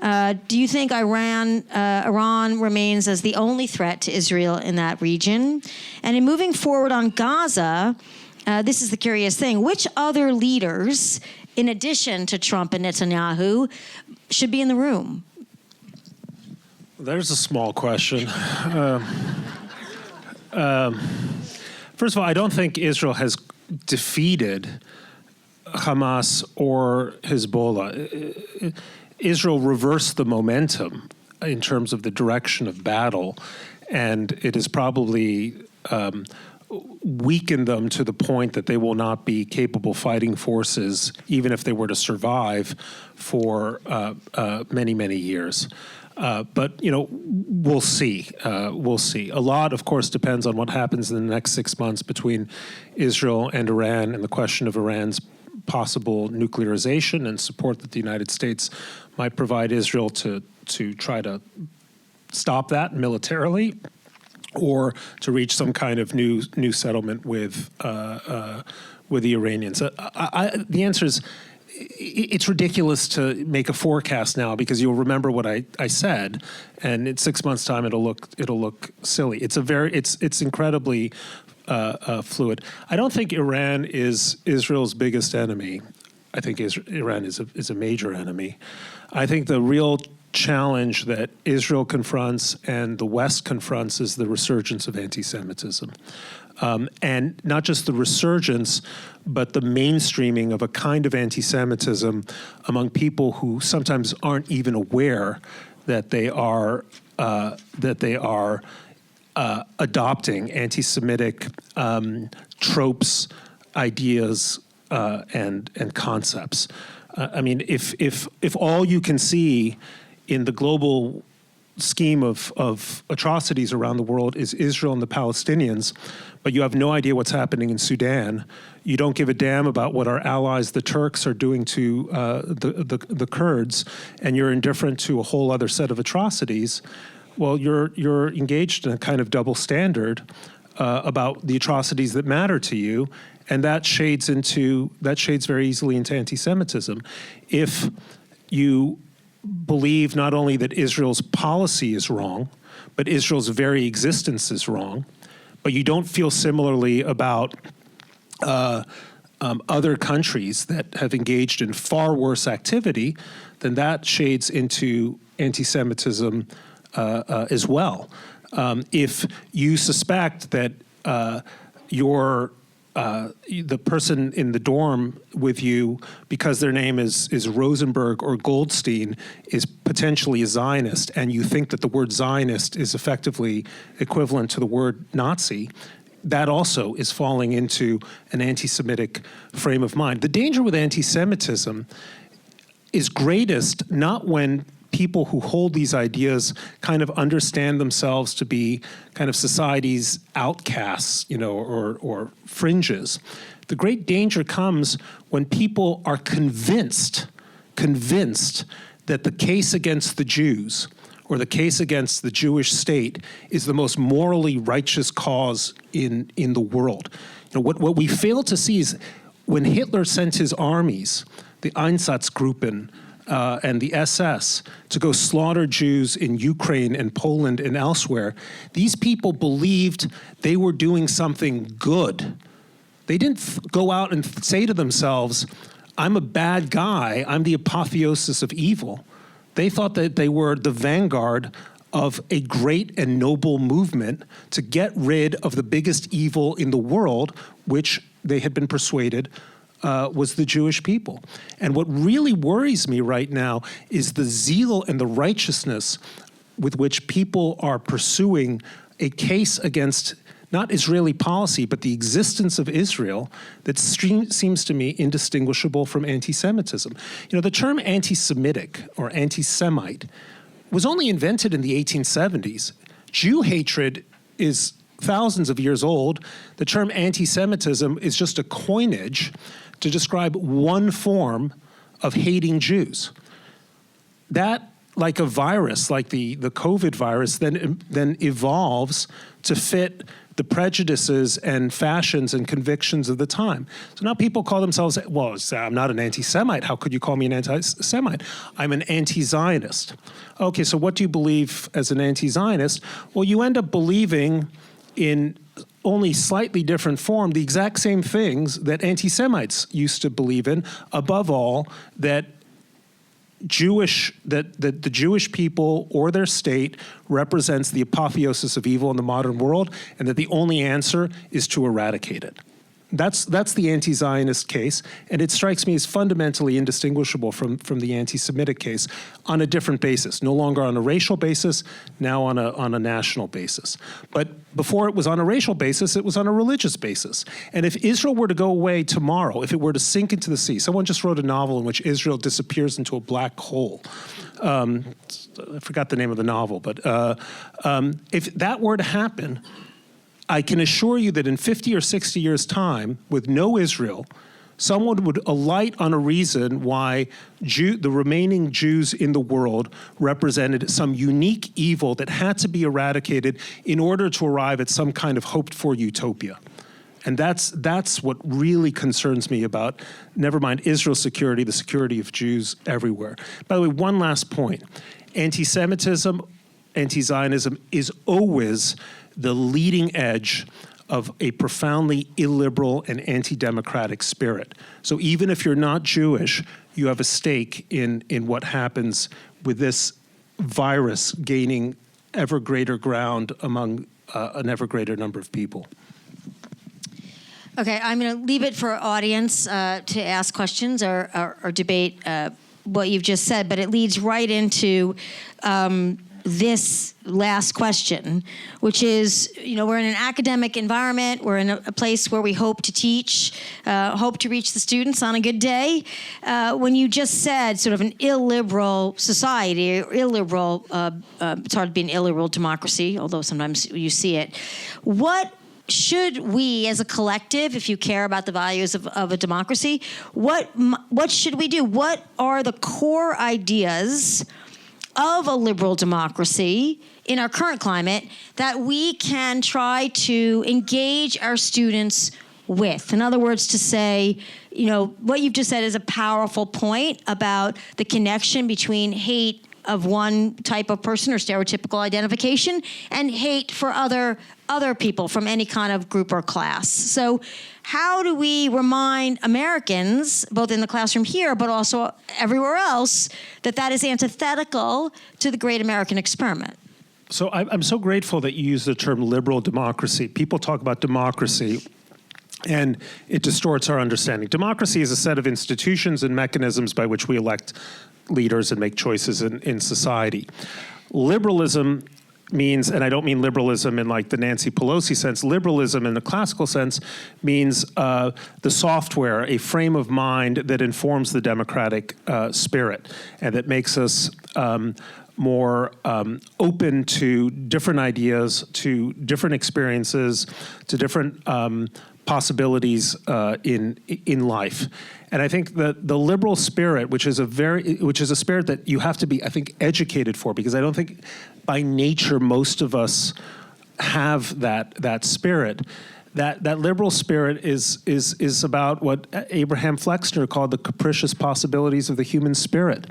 Do you think Iran remains as the only threat to Israel in that region? And in moving forward on Gaza, this is the curious thing, which other leaders, in addition to Trump and Netanyahu, should be in the room? There's a small question. First of all, I don't think Israel has defeated Hamas or Hezbollah. Israel reversed the momentum in terms of the direction of battle, and it has probably weakened them to the point that they will not be capable fighting forces, even if they were to survive for many, many years. But, we'll see. We'll see. A lot, of course, depends on what happens in the next 6 months between Israel and Iran and the question of Iran's possible nuclearization and support that the United States might provide Israel to try to stop that militarily, or to reach some kind of new settlement with the Iranians. The answer is, it's ridiculous to make a forecast now, because you'll remember what I said, and in 6 months' time it'll look silly. It's incredibly fluid. I don't think Iran is Israel's biggest enemy. I think Iran is a major enemy. I think the real challenge that Israel confronts and the West confronts is the resurgence of anti-Semitism. And not just the resurgence, but the mainstreaming of a kind of anti-Semitism among people who sometimes aren't even aware that they are adopting anti-Semitic tropes, ideas, and concepts. I mean, if all you can see in the global scheme of atrocities around the world is Israel and the Palestinians, but you have no idea what's happening in Sudan, you don't give a damn about what our allies, the Turks, are doing to the Kurds, and you're indifferent to a whole other set of atrocities, well, you're engaged in a kind of double standard about the atrocities that matter to you, and that shades very easily into anti-Semitism. If you believe not only that Israel's policy is wrong, but Israel's very existence is wrong, but you don't feel similarly about other countries that have engaged in far worse activity, then that shades into anti-Semitism as well. If you suspect that the person in the dorm with you, because their name is Rosenberg or Goldstein, is potentially a Zionist, and you think that the word Zionist is effectively equivalent to the word Nazi, that also is falling into an anti-Semitic frame of mind. The danger with anti-Semitism is greatest not when people who hold these ideas kind of understand themselves to be kind of society's outcasts, or fringes. The great danger comes when people are convinced that the case against the Jews or the case against the Jewish state is the most morally righteous cause in the world. What we fail to see is when Hitler sent his armies, the Einsatzgruppen, and the SS, to go slaughter Jews in Ukraine and Poland and elsewhere, these people believed they were doing something good. They didn't go out and say to themselves, I'm a bad guy, I'm the apotheosis of evil. They thought that they were the vanguard of a great and noble movement to get rid of the biggest evil in the world, which they had been persuaded was the Jewish people. And what really worries me right now is the zeal and the righteousness with which people are pursuing a case against not Israeli policy, but the existence of Israel that seems to me indistinguishable from anti-Semitism. The term anti-Semitic or anti-Semite was only invented in the 1870s. Jew hatred is thousands of years old. The term anti-Semitism is just a coinage to describe one form of hating Jews. That, like a virus, like the COVID virus, then evolves to fit the prejudices and fashions and convictions of the time. So now people call themselves, well, I'm not an anti-Semite. How could you call me an anti-Semite? I'm an anti-Zionist. Okay, so what do you believe as an anti-Zionist? Well, you end up believing in only slightly different form the exact same things that anti-Semites used to believe in. Above all, that the Jewish people or their state represents the apotheosis of evil in the modern world, and that the only answer is to eradicate it. That's the anti-Zionist case, and it strikes me as fundamentally indistinguishable from the anti-Semitic case on a different basis, no longer on a racial basis, now on a national basis. But before it was on a racial basis, it was on a religious basis. And if Israel were to go away tomorrow, if it were to sink into the sea, someone just wrote a novel in which Israel disappears into a black hole. I forgot the name of the novel, but if that were to happen, I can assure you that in 50 or 60 years' time, with no Israel, someone would alight on a reason why the remaining Jews in the world represented some unique evil that had to be eradicated in order to arrive at some kind of hoped-for utopia. And that's what really concerns me about, never mind Israel's security, the security of Jews everywhere. By the way, one last point. Anti-Semitism, anti-Zionism is always the leading edge of a profoundly illiberal and anti-democratic spirit. So even if you're not Jewish, you have a stake in what happens with this virus gaining ever greater ground among an ever greater number of people. Okay, I'm going to leave it for our audience to ask questions or debate what you've just said, but it leads right into this last question, which is, we're in an academic environment. We're in a place where we hope to teach, hope to reach the students on a good day. When you just said sort of an illiberal society, or illiberal, it's hard to be an illiberal democracy, although sometimes you see it. What should we, as a collective, if you care about the values of a democracy, what should we do? What are the core ideas of a liberal democracy in our current climate that we can try to engage our students with? In other words, to say, what you've just said is a powerful point about the connection between hate of one type of person or stereotypical identification and hate for other people from any kind of group or class. So how do we remind Americans, both in the classroom here, but also everywhere else, that is antithetical to the great American experiment? So I'm so grateful that you use the term liberal democracy. People talk about democracy, and it distorts our understanding. Democracy is a set of institutions and mechanisms by which we elect leaders and make choices in society. Liberalism means, and I don't mean liberalism in like the Nancy Pelosi sense, liberalism in the classical sense means the software, a frame of mind that informs the democratic spirit and that makes us more open to different ideas, to different experiences, to different possibilities in life. And I think that the liberal spirit, which is a spirit that you have to be, I think, educated for, because I don't think by nature most of us have that spirit. That liberal spirit is about what Abraham Flexner called the capricious possibilities of the human spirit,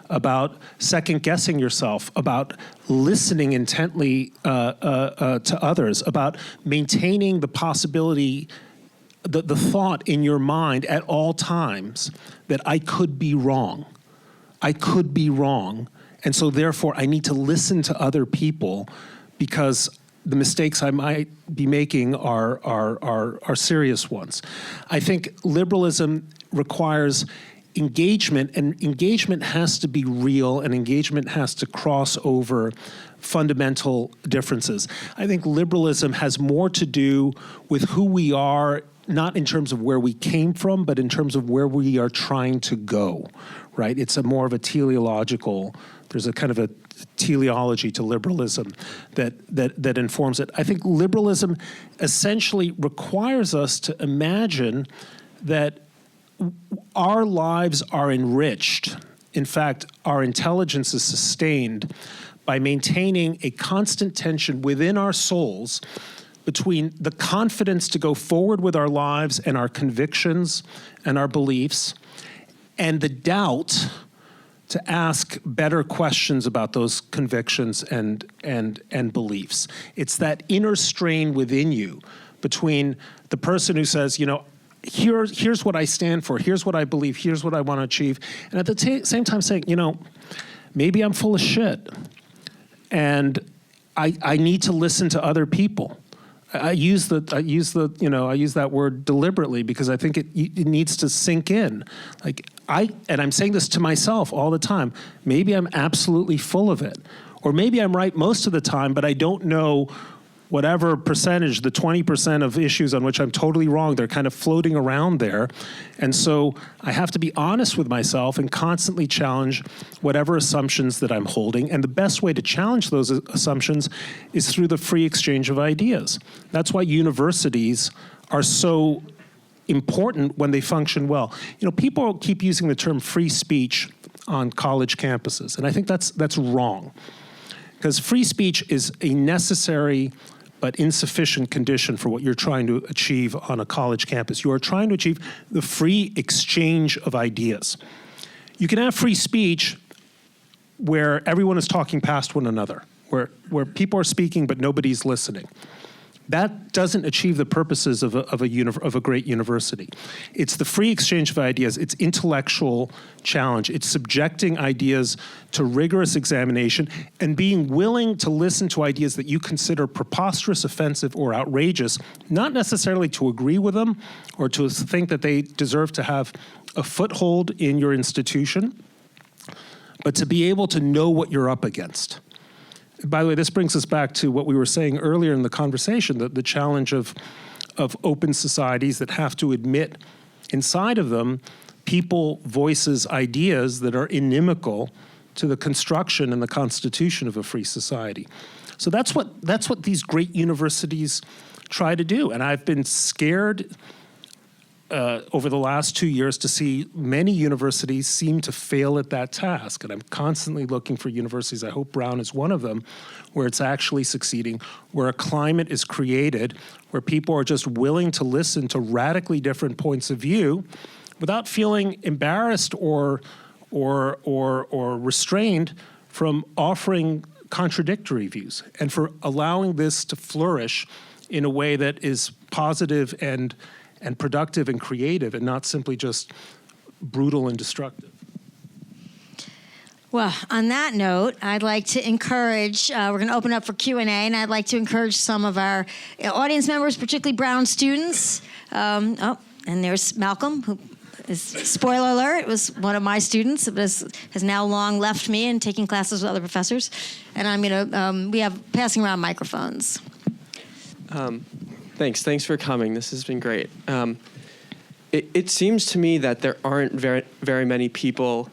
about second-guessing yourself, about listening intently to others, about maintaining the possibility, the thought in your mind at all times that I could be wrong. I could be wrong, and so therefore I need to listen to other people because the mistakes I might be making are serious ones. I think liberalism requires engagement, and engagement has to be real, and engagement has to cross over fundamental differences. I think liberalism has more to do with who we are, not in terms of where we came from, but in terms of where we are trying to go, right? It's more of a teleological, there's a kind of a teleology to liberalism that informs it. I think liberalism essentially requires us to imagine that our lives are enriched. In fact, our intelligence is sustained by maintaining a constant tension within our souls between the confidence to go forward with our lives and our convictions and our beliefs, and the doubt to ask better questions about those convictions and beliefs. It's that inner strain within you between the person who says, here's what I stand for, here's what I believe, here's what I want to achieve, and at the same time saying, maybe I'm full of shit, and I need to listen to other people. I use that word deliberately because I think it needs to sink in. And I'm saying this to myself all the time. Maybe I'm absolutely full of it, or maybe I'm right most of the time, but I don't know whatever percentage, the 20% of issues on which I'm totally wrong, they're kind of floating around there. And so I have to be honest with myself and constantly challenge whatever assumptions that I'm holding. And the best way to challenge those assumptions is through the free exchange of ideas. That's why universities are so important when they function well. People keep using the term free speech on college campuses, and I think that's wrong. Because free speech is a necessary but insufficient condition for what you're trying to achieve on a college campus. You are trying to achieve the free exchange of ideas. You can have free speech where everyone is talking past one another, where people are speaking but nobody's listening. that doesn't achieve the purposes of a great university. It's the free exchange of ideas. It's intellectual challenge. It's subjecting ideas to rigorous examination and being willing to listen to ideas that you consider preposterous, offensive, or outrageous, not necessarily to agree with them or to think that they deserve to have a foothold in your institution, but to be able to know what you're up against. By the way, this brings us back to what we were saying earlier in the conversation, the challenge of open societies that have to admit inside of them people voices ideas that are inimical to the construction and the constitution of a free society. So that's what these great universities try to do. And I've been scared over the last 2 years to see many universities seem to fail at that task. And I'm constantly looking for universities, I hope Brown is one of them, where it's actually succeeding, where a climate is created, where people are just willing to listen to radically different points of view without feeling embarrassed or restrained from offering contradictory views, and for allowing this to flourish in a way that is positive and productive and creative, and not simply just brutal and destructive. Well, on that note, I'd like to encourage, we're going to open up for Q&A, and I'd like to encourage some of our audience members, particularly Brown students. And there's Malcolm, who is, spoiler alert, was one of my students, but has now long left me and taking classes with other professors. And I'm going to, we have passing around microphones. Thanks for coming. This has been great. It seems to me that there aren't very many people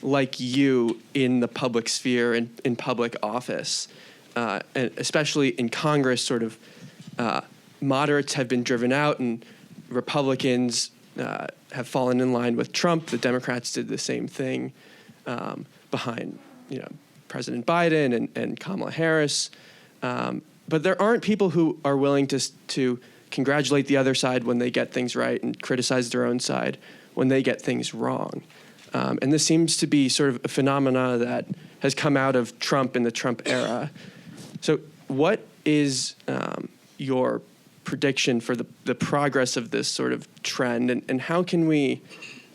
like you in the public sphere, in public office, and especially in Congress. Sort of moderates have been driven out, and Republicans have fallen in line with Trump. The Democrats did the same thing behind, President Biden and Kamala Harris. But there aren't people who are willing to congratulate the other side when they get things right and criticize their own side when they get things wrong. And this seems to be sort of a phenomena that has come out of Trump in the Trump era. So what is your prediction for the progress of this sort of trend, and how can we,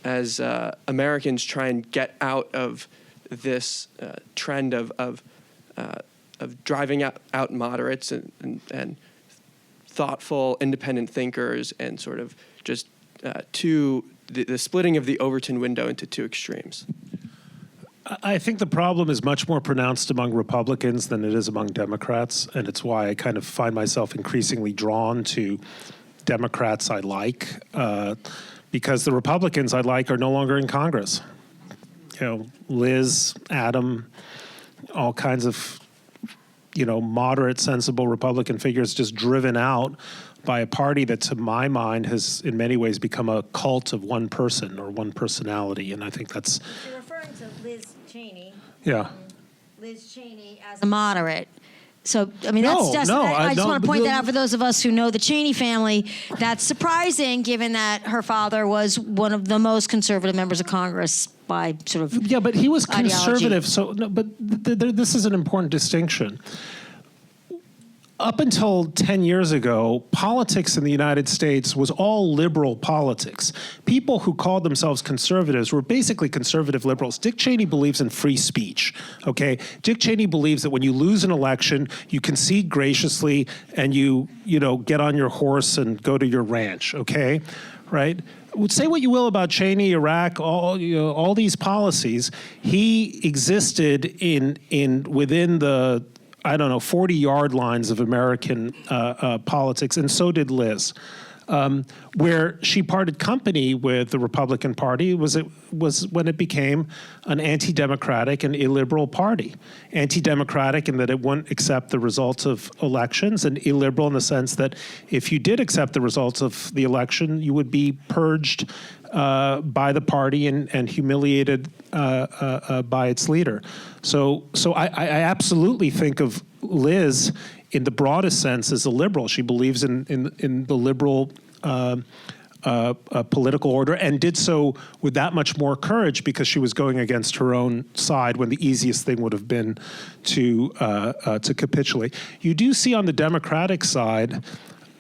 as Americans, try and get out of this trend of driving out moderates and thoughtful, independent thinkers, and sort of just the splitting of the Overton window into two extremes? I think the problem is much more pronounced among Republicans than it is among Democrats, and it's why I kind of find myself increasingly drawn to Democrats I like, because the Republicans I like are no longer in Congress. Liz, Adam, all kinds of moderate, sensible Republican figures just driven out by a party that, to my mind, has in many ways become a cult of one person or one personality. And I think that's... You're referring to Liz Cheney. Yeah. Liz Cheney as a moderate. So, I mean, that's just... I just want to point that out for those of us who know the Cheney family. That's surprising, given that her father was one of the most conservative members of Congress by sort of... Yeah, but he was ideology. conservative. So, no, but this is an important distinction. Up until 10 years ago, politics in the United States was all liberal politics. People who called themselves conservatives were basically conservative liberals. Dick Cheney believes in free speech, okay? Dick Cheney believes that when you lose an election, you concede graciously and you get on your horse and go to your ranch, okay? Right? Say what you will about Cheney, Iraq, all these policies. He existed within the 40-yard lines of American politics, and so did Liz. Where she parted company with the Republican Party was when it became an anti-democratic and illiberal party. Anti-democratic in that it wouldn't accept the results of elections, and illiberal in the sense that if you did accept the results of the election, you would be purged by the party and humiliated by its leader. So I absolutely think of Liz in the broadest sense as a liberal. She believes in the liberal political order, and did so with that much more courage because she was going against her own side when the easiest thing would have been to capitulate. You do see on the Democratic side,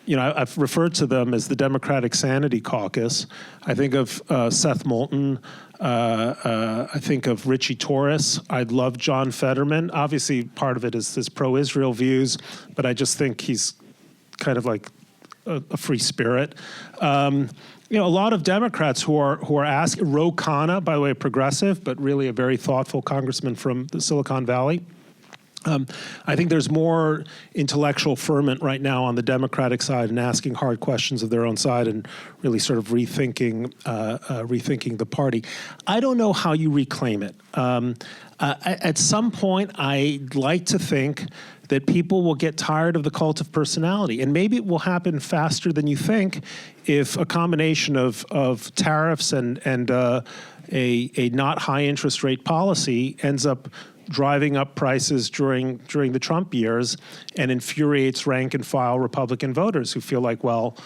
I've referred to them as the Democratic Sanity Caucus. I think of Seth Moulton. I think of Richie Torres. I love John Fetterman. Obviously, part of it is his pro-Israel views, but I just think he's kind of like a free spirit. A lot of Democrats who are asking, Ro Khanna, by the way, a progressive, but really a very thoughtful congressman from the Silicon Valley. I think there's more intellectual ferment right now on the Democratic side and asking hard questions of their own side and really sort of rethinking the party. I don't know how you reclaim it. At some point, I'd like to think that people will get tired of the cult of personality, and maybe it will happen faster than you think if a combination of tariffs and a not high interest rate policy ends up driving up prices during the Trump years and infuriates rank and file Republican voters who feel like, well,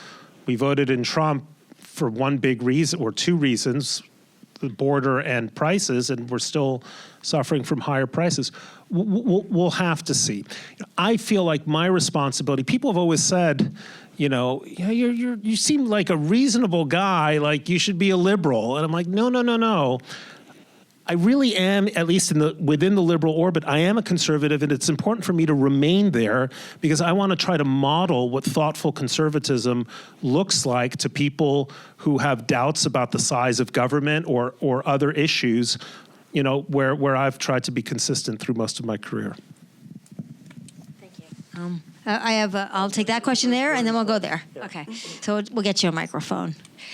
we voted in Trump for one big reason or two reasons, the border and prices, and we're still suffering from higher prices. We'll have to see. I feel like my responsibility, people have always said, you seem like a reasonable guy, like you should be a liberal. And I'm like, no. I really am, at least within the liberal orbit, I am a conservative, and it's important for me to remain there because I want to try to model what thoughtful conservatism looks like to people who have doubts about the size of government or other issues, where I've tried to be consistent through most of my career. Thank you. I'll take that question there, and then we'll go there. Okay, so we'll get you a microphone.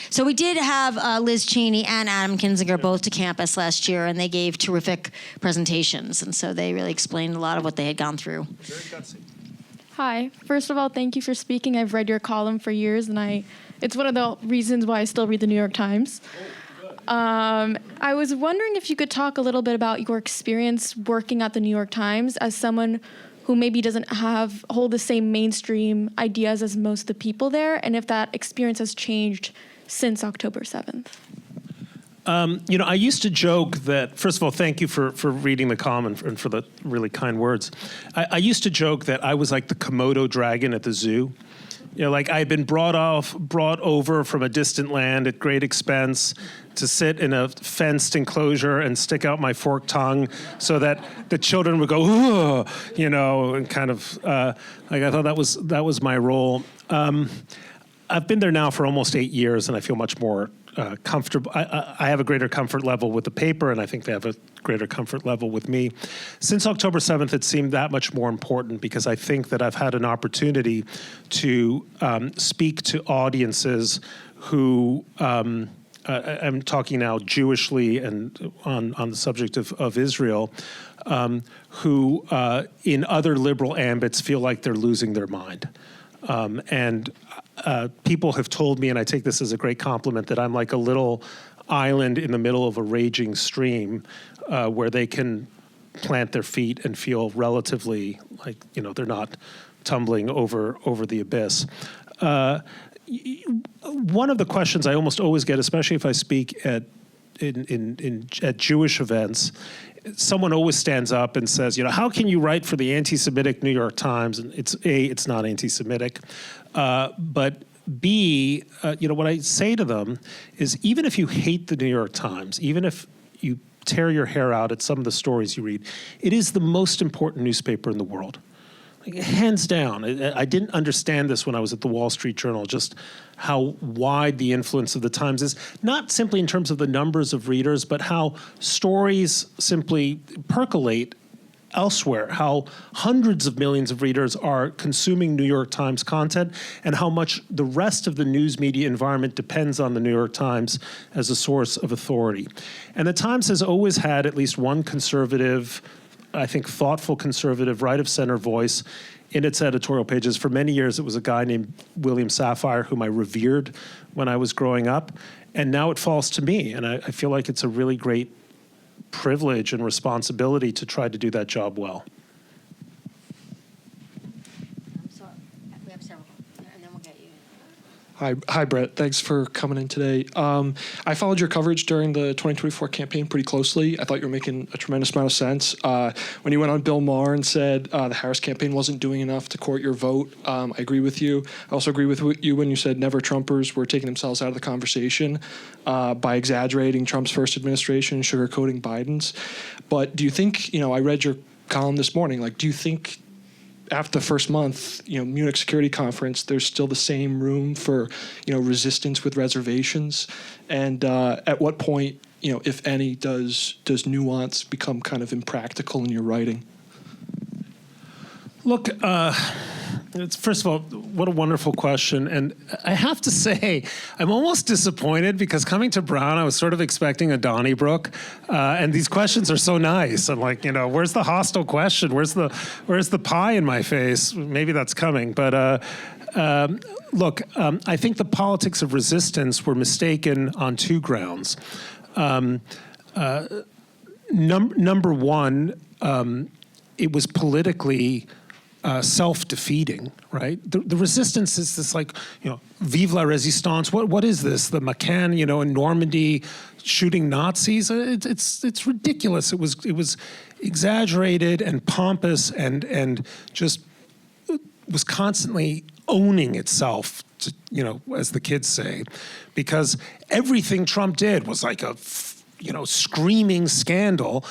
So we did have Liz Cheney and Adam Kinzinger both to campus last year, and they gave terrific presentations, and so they really explained a lot of what they had gone through. Very gutsy. Hi. First of all, thank you for speaking. I've read your column for years, and it's one of the reasons why I still read the New York Times. I was wondering if you could talk a little bit about your experience working at the New York Times as someone who maybe doesn't hold the same mainstream ideas as most of the people there, and if that experience has changed since October 7th. I used to joke that, first of all, thank you for reading the column and for the really kind words. I used to joke that I was like the Komodo dragon at the zoo. Like I had been brought over from a distant land at great expense to sit in a fenced enclosure and stick out my forked tongue so that the children would go, and kind of, I thought that was my role. I've been there now for almost 8 years, and I feel much more comfortable. I have a greater comfort level with the paper, and I think they have a greater comfort level with me. Since October 7th, it seemed that much more important because I think that I've had an opportunity to speak to audiences who, I'm talking now Jewishly and on the subject of Israel, who in other liberal ambits feel like they're losing their mind. And people have told me, and I take this as a great compliment, that I'm like a little island in the middle of a raging stream where they can plant their feet and feel relatively like, they're not tumbling over the abyss. One of the questions I almost always get, especially if I speak at Jewish events, someone always stands up and says, how can you write for the anti-Semitic New York Times? And it's not anti-Semitic, but B, what I say to them is even if you hate the New York Times, even if you tear your hair out at some of the stories you read, it is the most important newspaper in the world. Hands down. I didn't understand this when I was at the Wall Street Journal, just how wide the influence of the Times is, not simply in terms of the numbers of readers, but how stories simply percolate elsewhere, how hundreds of millions of readers are consuming New York Times content, and how much the rest of the news media environment depends on the New York Times as a source of authority. And the Times has always had at least one conservative, I think thoughtful conservative, right-of-center voice in its editorial pages. For many years, it was a guy named William Safire, whom I revered when I was growing up, and now it falls to me, and I feel like it's a really great privilege and responsibility to try to do that job well. So we have several, and then we'll get you. Hi, Bret. Thanks for coming in today. I followed your coverage during the 2024 campaign pretty closely. I thought you were making a tremendous amount of sense. When you went on Bill Maher and said the Harris campaign wasn't doing enough to court your vote, I agree with you. I also agree with you when you said never Trumpers were taking themselves out of the conversation by exaggerating Trump's first administration, sugarcoating Biden's. But do you think, I read your column this morning, do you think after the first month, Munich Security Conference, there's still the same room for, resistance with reservations? And at what point, if any, does nuance become kind of impractical in your writing? Look, first of all, what a wonderful question. And I have to say, I'm almost disappointed because coming to Brown, I was sort of expecting a Donnybrook. And these questions are so nice. I'm like, where's the hostile question? Where's the pie in my face? Maybe that's coming. But look, I think the politics of resistance were mistaken on two grounds. Number one, it was politically self-defeating, right? The resistance is this vive la résistance. What is this? The McCann, in Normandy shooting Nazis? It's ridiculous. It was exaggerated and pompous and just was constantly owning itself, as the kids say, because everything Trump did was like a screaming scandal.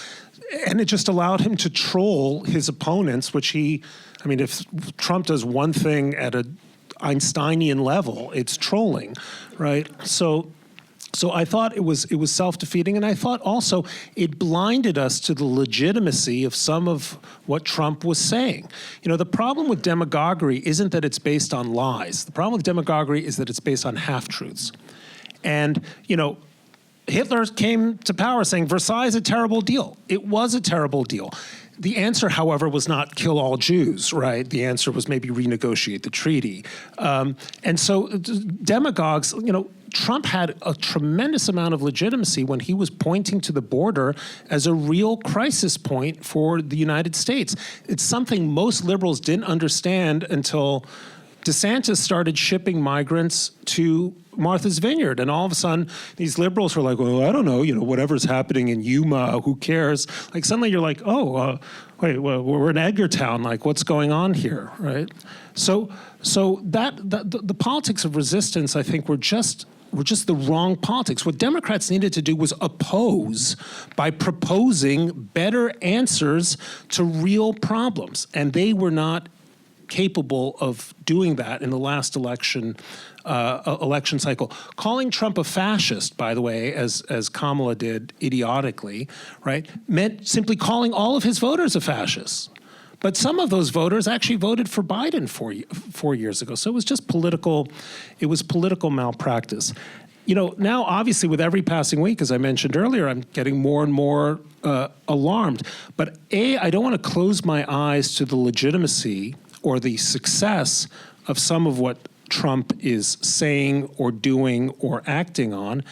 And it just allowed him to troll his opponents, which if Trump does one thing at an Einsteinian level, it's trolling, right? So I thought it was self-defeating, and I thought also it blinded us to the legitimacy of some of what Trump was saying. The problem with demagoguery isn't that it's based on lies. The problem with demagoguery is that it's based on half-truths. And, Hitler came to power saying Versailles is a terrible deal. It was a terrible deal. The answer, however, was not kill all Jews, right? The answer was maybe renegotiate the treaty. And so demagogues, Trump had a tremendous amount of legitimacy when he was pointing to the border as a real crisis point for the United States. It's something most liberals didn't understand until DeSantis started shipping migrants to Martha's Vineyard. And all of a sudden, these liberals were like, well, I don't know, whatever's happening in Yuma, who cares? Suddenly you're like, wait, well, we're in Edgartown, what's going on here, right? So the politics of resistance, I think, were just the wrong politics. What Democrats needed to do was oppose by proposing better answers to real problems. And they were not capable of doing that in the last election cycle. Calling Trump a fascist, by the way, as Kamala did idiotically, right, meant simply calling all of his voters a fascist. But some of those voters actually voted for Biden 4 years ago. So it was just political malpractice. Now, obviously, with every passing week, as I mentioned earlier, I'm getting more and more alarmed. But I don't want to close my eyes to the legitimacy or the success of some of what Trump is saying or doing or acting on.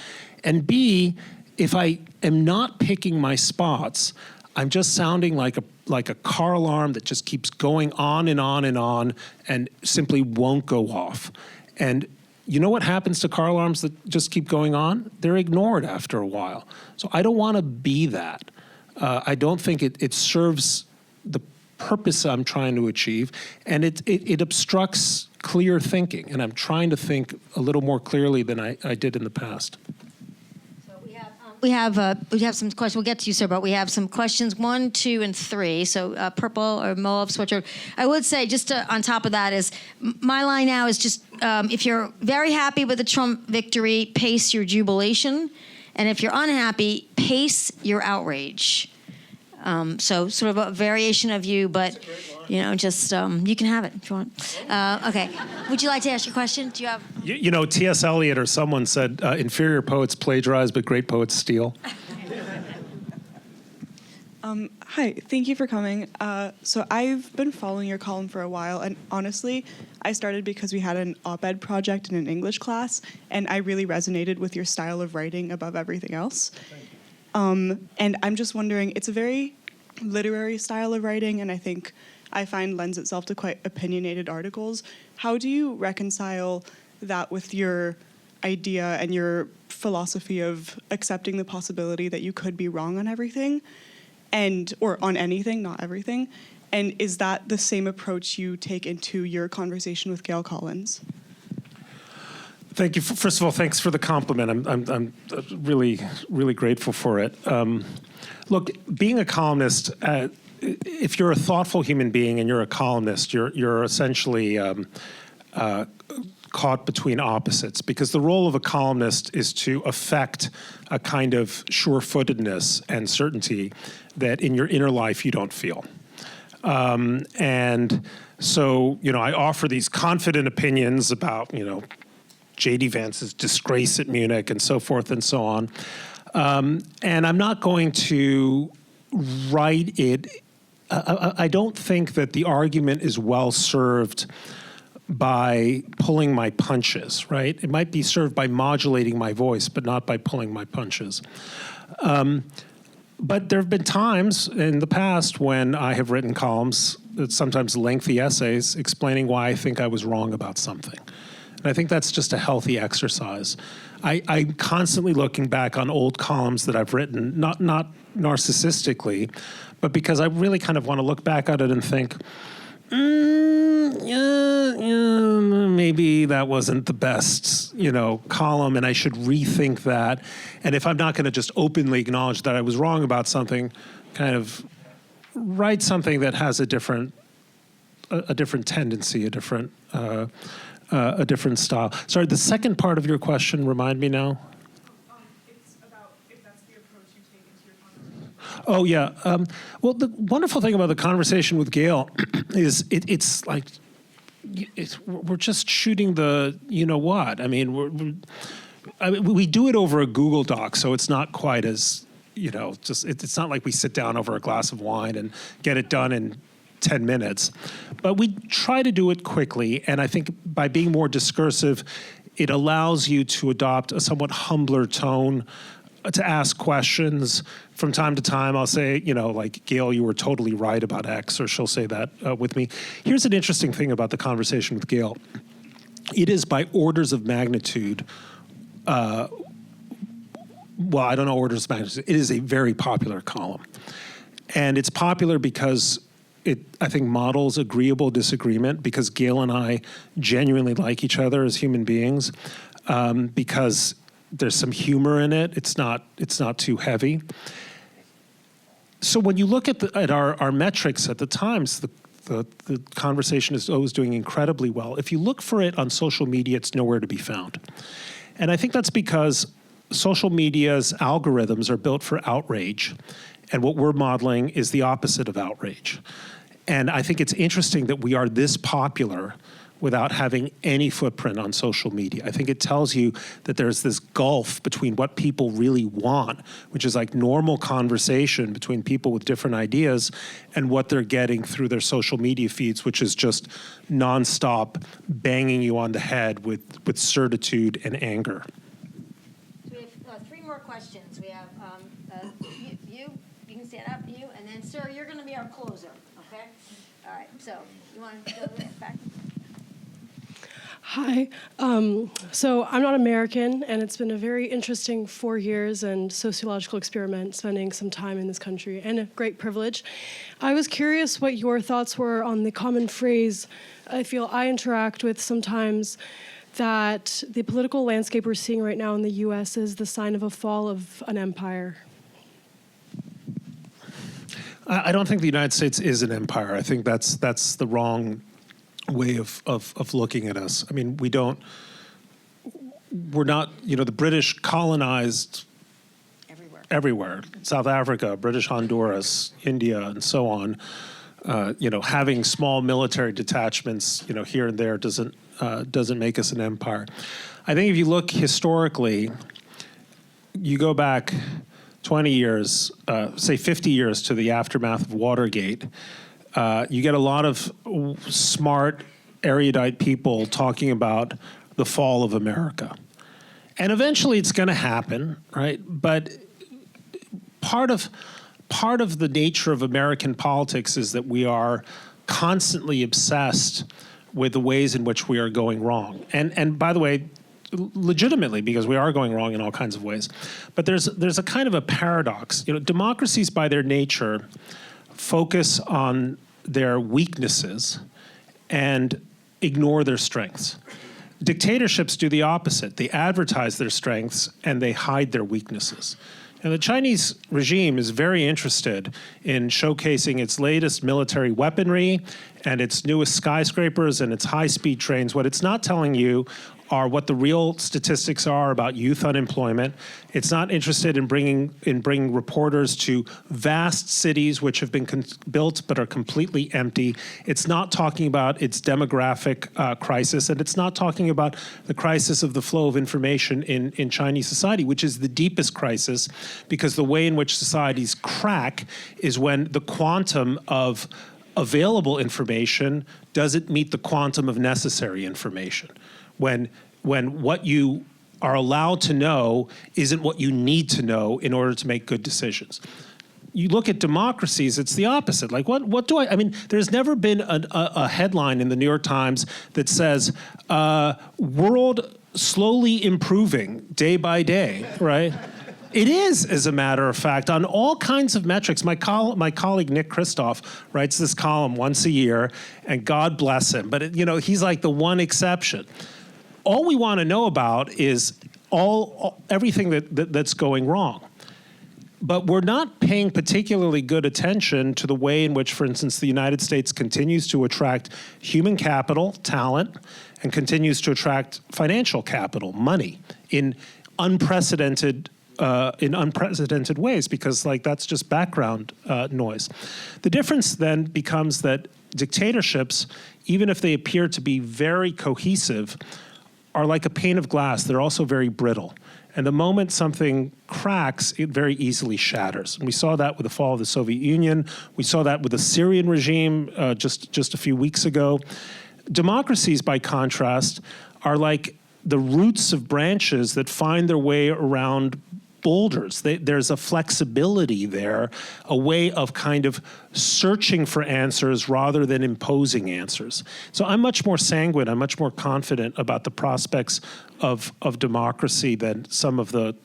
And B, if I am not picking my spots, I'm just sounding like a car alarm that just keeps going on and on and on and simply won't go off. And you know what happens to car alarms that just keep going on? They're ignored after a while. So I don't want to be that. I don't think it serves the purpose I'm trying to achieve, and it obstructs clear thinking, and I'm trying to think a little more clearly than I did in the past. So we have some questions. We'll get to you, sir, but we have some questions 1, 2, and 3. So purple or mauve sweatshirt. I would say just on top of that is my line now is just if you're very happy with the Trump victory, pace your jubilation, and if you're unhappy, pace your outrage. So sort of a variation of you, but, just you can have it if you want. Okay. Would you like to ask your question? Do you have? T.S. Eliot or someone said, inferior poets plagiarize, but great poets steal. Hi, thank you for coming. So I've been following your column for a while, and honestly, I started because we had an op-ed project in an English class, and I really resonated with your style of writing above everything else. And I'm just wondering, it's a very literary style of writing, and I find lends itself to quite opinionated articles. How do you reconcile that with your idea and your philosophy of accepting the possibility that you could be wrong on everything, or on anything, not everything. And is that the same approach you take into your conversation with Gail Collins? Thank you. First of all, thanks for the compliment. I'm really, really grateful for it. Look, being a columnist, if you're a thoughtful human being and you're a columnist, you're essentially caught between opposites, because the role of a columnist is to affect a kind of sure-footedness and certainty that in your inner life you don't feel. And so, I offer these confident opinions about, J.D. Vance's disgrace at Munich and so forth and so on. And I'm not going to write it. I don't think that the argument is well served by pulling my punches, right? It might be served by modulating my voice, but not by pulling my punches. But there have been times in the past when I have written columns, sometimes lengthy essays, explaining why I think I was wrong about something. And I think that's just a healthy exercise. I'm constantly looking back on old columns that I've written, not narcissistically, but because I really kind of want to look back at it and think, maybe that wasn't the best, column, and I should rethink that. And if I'm not going to just openly acknowledge that I was wrong about something, kind of write something that has a different tendency, a different style. Sorry, the second part of your question, remind me now. It's about if that's the approach you take into your conversation. Oh, yeah. Well, the wonderful thing about the conversation with Gail is it's like we're just shooting the you-know-what. I mean, we do it over a Google Doc, so it's not quite as, it's not like we sit down over a glass of wine and get it done in 10 minutes. But we try to do it quickly, and I think by being more discursive, it allows you to adopt a somewhat humbler tone, to ask questions. From time to time, I'll say, like, Gail, you were totally right about X, or she'll say that with me. Here's an interesting thing about the conversation with Gail. It is by orders of magnitude, well, I don't know orders of magnitude. It is a very popular column. And it's popular because it, I think, models agreeable disagreement, because Gail and I genuinely like each other as human beings, because there's some humor in it. It's not too heavy. So when you look at our metrics at the Times, the conversation is always doing incredibly well. If you look for it on social media, it's nowhere to be found. And I think that's because social media's algorithms are built for outrage, and what we're modeling is the opposite of outrage. And I think it's interesting that we are this popular without having any footprint on social media. I think it tells you that there's this gulf between what people really want, which is like normal conversation between people with different ideas, and what they're getting through their social media feeds, which is just nonstop banging you on the head with certitude and anger. We have three more questions. We have you can stand up, you, and then, sir, you're going to be our closer, okay? All right, so you want to go back? Hi. So I'm not American, and it's been a very interesting 4 years and sociological experiment spending some time in this country, and a great privilege. I was curious what your thoughts were on the common phrase I feel I interact with sometimes, that the political landscape we're seeing right now in the U.S. is the sign of a fall of an empire. I don't think the United States is an empire. I think that's the wrong way of looking at us. I mean, we're not, the British colonized everywhere. South Africa, British Honduras, India, and so on. Having small military detachments, here and there doesn't make us an empire. I think if you look historically, you go back 20 years, say 50 years to the aftermath of Watergate, you get a lot of smart, erudite people talking about the fall of America. And eventually it's going to happen, right? But part of the nature of American politics is that we are constantly obsessed with the ways in which we are going wrong. And by the way, legitimately, because we are going wrong in all kinds of ways. But there's a kind of a paradox. You know, democracies by their nature focus on their weaknesses and ignore their strengths. Dictatorships do the opposite. They advertise their strengths and they hide their weaknesses. And the Chinese regime is very interested in showcasing its latest military weaponry and its newest skyscrapers and its high-speed trains. What it's not telling you are what the real statistics are about youth unemployment. It's not interested in bringing reporters to vast cities which have been built but are completely empty. It's not talking about its demographic crisis, and it's not talking about the crisis of the flow of information in Chinese society, which is the deepest crisis, because the way in which societies crack is when the quantum of available information doesn't meet the quantum of necessary information. When what you are allowed to know isn't what you need to know in order to make good decisions. You look at democracies, it's the opposite. Like, what do I mean, there's never been a headline in the New York Times that says, world slowly improving day by day, right? It is, as a matter of fact, on all kinds of metrics. My colleague Nick Kristof writes this column once a year, and God bless him, but he's like the one exception. All we want to know about is everything that's going wrong. But we're not paying particularly good attention to the way in which, for instance, the United States continues to attract human capital, talent, and continues to attract financial capital, money, in unprecedented ways, because that's just background noise. The difference then becomes that dictatorships, even if they appear to be very cohesive, are like a pane of glass. They're also very brittle. And the moment something cracks, it very easily shatters. And we saw that with the fall of the Soviet Union. We saw that with the Syrian regime just a few weeks ago. Democracies, by contrast, are like the roots of branches that find their way around boulders. There's a flexibility there, a way of kind of searching for answers rather than imposing answers. So I'm much more sanguine, I'm much more confident about the prospects of democracy than some of the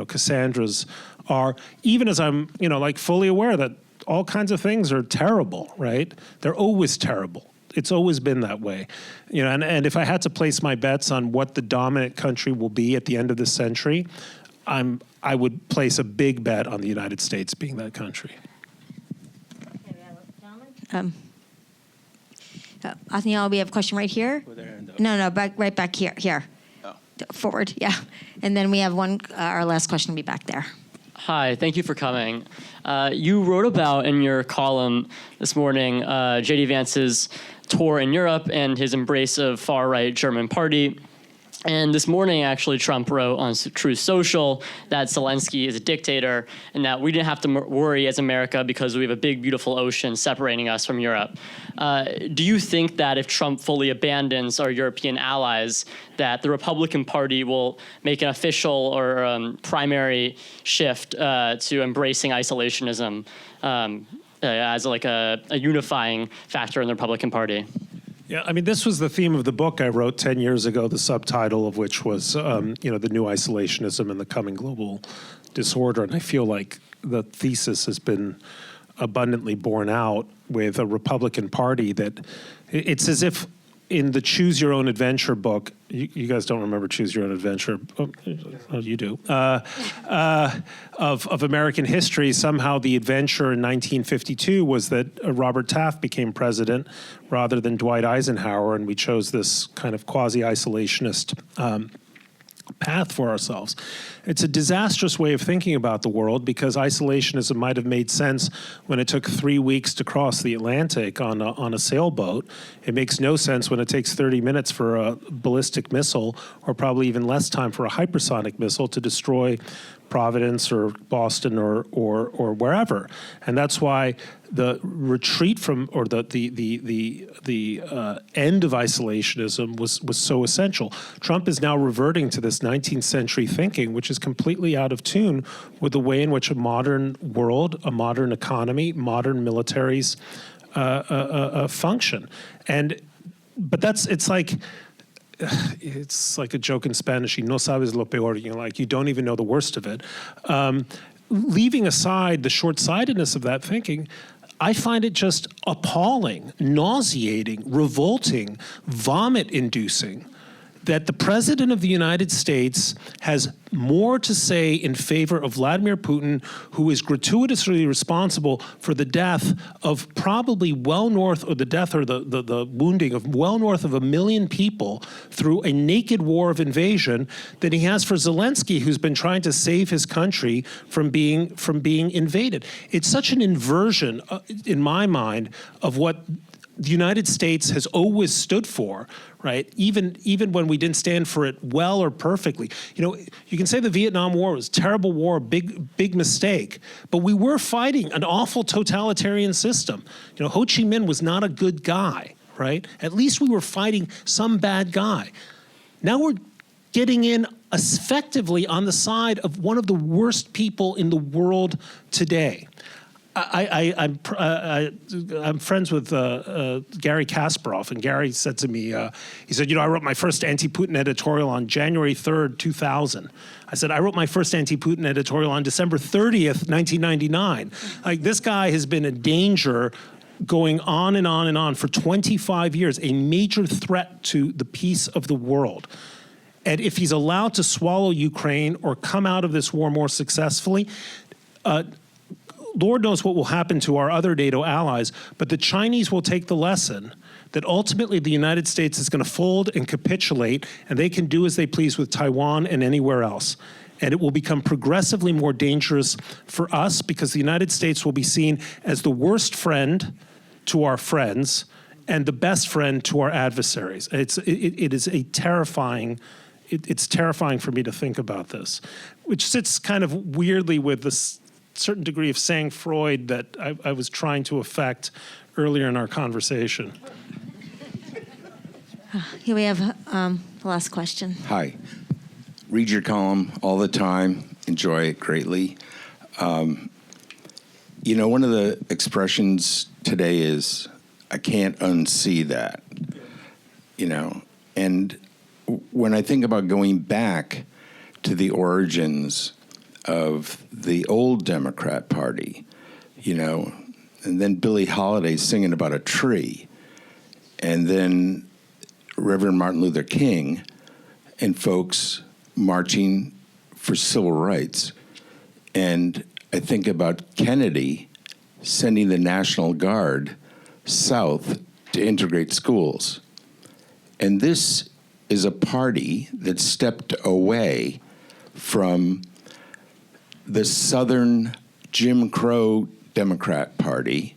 Cassandras are, even as I'm fully aware that all kinds of things are terrible, right? They're always terrible. It's always been that way. And if I had to place my bets on what the dominant country will be at the end of this century, I would place a big bet on the United States being that country. Othniel, we have a question right here. No, right back here. Oh. Forward, yeah. And then we have our last question will be back there. Hi, thank you for coming. You wrote about in your column this morning J.D. Vance's tour in Europe and his embrace of far-right German party. And this morning, actually, Trump wrote on Truth Social that Zelensky is a dictator and that we didn't have to worry as America because we have a big, beautiful ocean separating us from Europe. Do you think that if Trump fully abandons our European allies, that the Republican Party will make an official or primary shift to embracing isolationism as a unifying factor in the Republican Party? Yeah, I mean, this was the theme of the book I wrote 10 years ago, the subtitle of which was, the new isolationism and the coming global disorder. And I feel like the thesis has been abundantly borne out with a Republican Party that it's as if in the Choose Your Own Adventure book, you guys don't remember Choose Your Own Adventure? Oh, you do. Of American history, somehow the adventure in 1952 was that Robert Taft became president rather than Dwight Eisenhower, and we chose this kind of quasi-isolationist path for ourselves. It's a disastrous way of thinking about the world because isolationism might have made sense when it took 3 weeks to cross the Atlantic on a sailboat. It makes no sense when it takes 30 minutes for a ballistic missile, or probably even less time for a hypersonic missile to destroy Providence or Boston or wherever. And that's why the retreat from, or the end of isolationism was so essential. Trump is now reverting to this 19th century thinking, which is completely out of tune with the way in which a modern world, a modern economy, modern militaries function. And but it's like a joke in Spanish. Y no sabes lo peor. Like you don't even know the worst of it. Leaving aside the short-sightedness of that thinking, I find it just appalling, nauseating, revolting, vomit-inducing that the President of the United States has more to say in favor of Vladimir Putin, who is gratuitously responsible for the death of probably well north, or the death or the wounding of well north of 1 million people through a naked war of invasion, than he has for Zelensky, who's been trying to save his country from being invaded. It's such an inversion, in my mind, of what the United States has always stood for, right? Even when we didn't stand for it well or perfectly. You can say the Vietnam War was a terrible war, big mistake, but we were fighting an awful totalitarian system. Ho Chi Minh was not a good guy, right? At least we were fighting some bad guy. Now we're getting in effectively on the side of one of the worst people in the world today. I'm friends with Gary Kasparov, and Gary said to me, he said, I wrote my first anti-Putin editorial on January 3rd, 2000. I said, I wrote my first anti-Putin editorial on December 30th, 1999. Like, this guy has been a danger going on and on and on for 25 years, a major threat to the peace of the world. And if he's allowed to swallow Ukraine or come out of this war more successfully, Lord knows what will happen to our other NATO allies, but the Chinese will take the lesson that ultimately the United States is going to fold and capitulate, and they can do as they please with Taiwan and anywhere else. And it will become progressively more dangerous for us because the United States will be seen as the worst friend to our friends and the best friend to our adversaries. It is a terrifying. It's terrifying for me to think about this, which sits kind of weirdly with this certain degree of sang Freud that I was trying to affect earlier in our conversation. Here we have the last question. Hi. Read your column all the time. Enjoy it greatly. One of the expressions today is, I can't unsee that. And when I think about going back to the origins of the old Democrat Party, and then Billie Holiday singing about a tree, and then Reverend Martin Luther King and folks marching for civil rights. And I think about Kennedy sending the National Guard south to integrate schools. And this is a party that stepped away from the Southern Jim Crow Democrat Party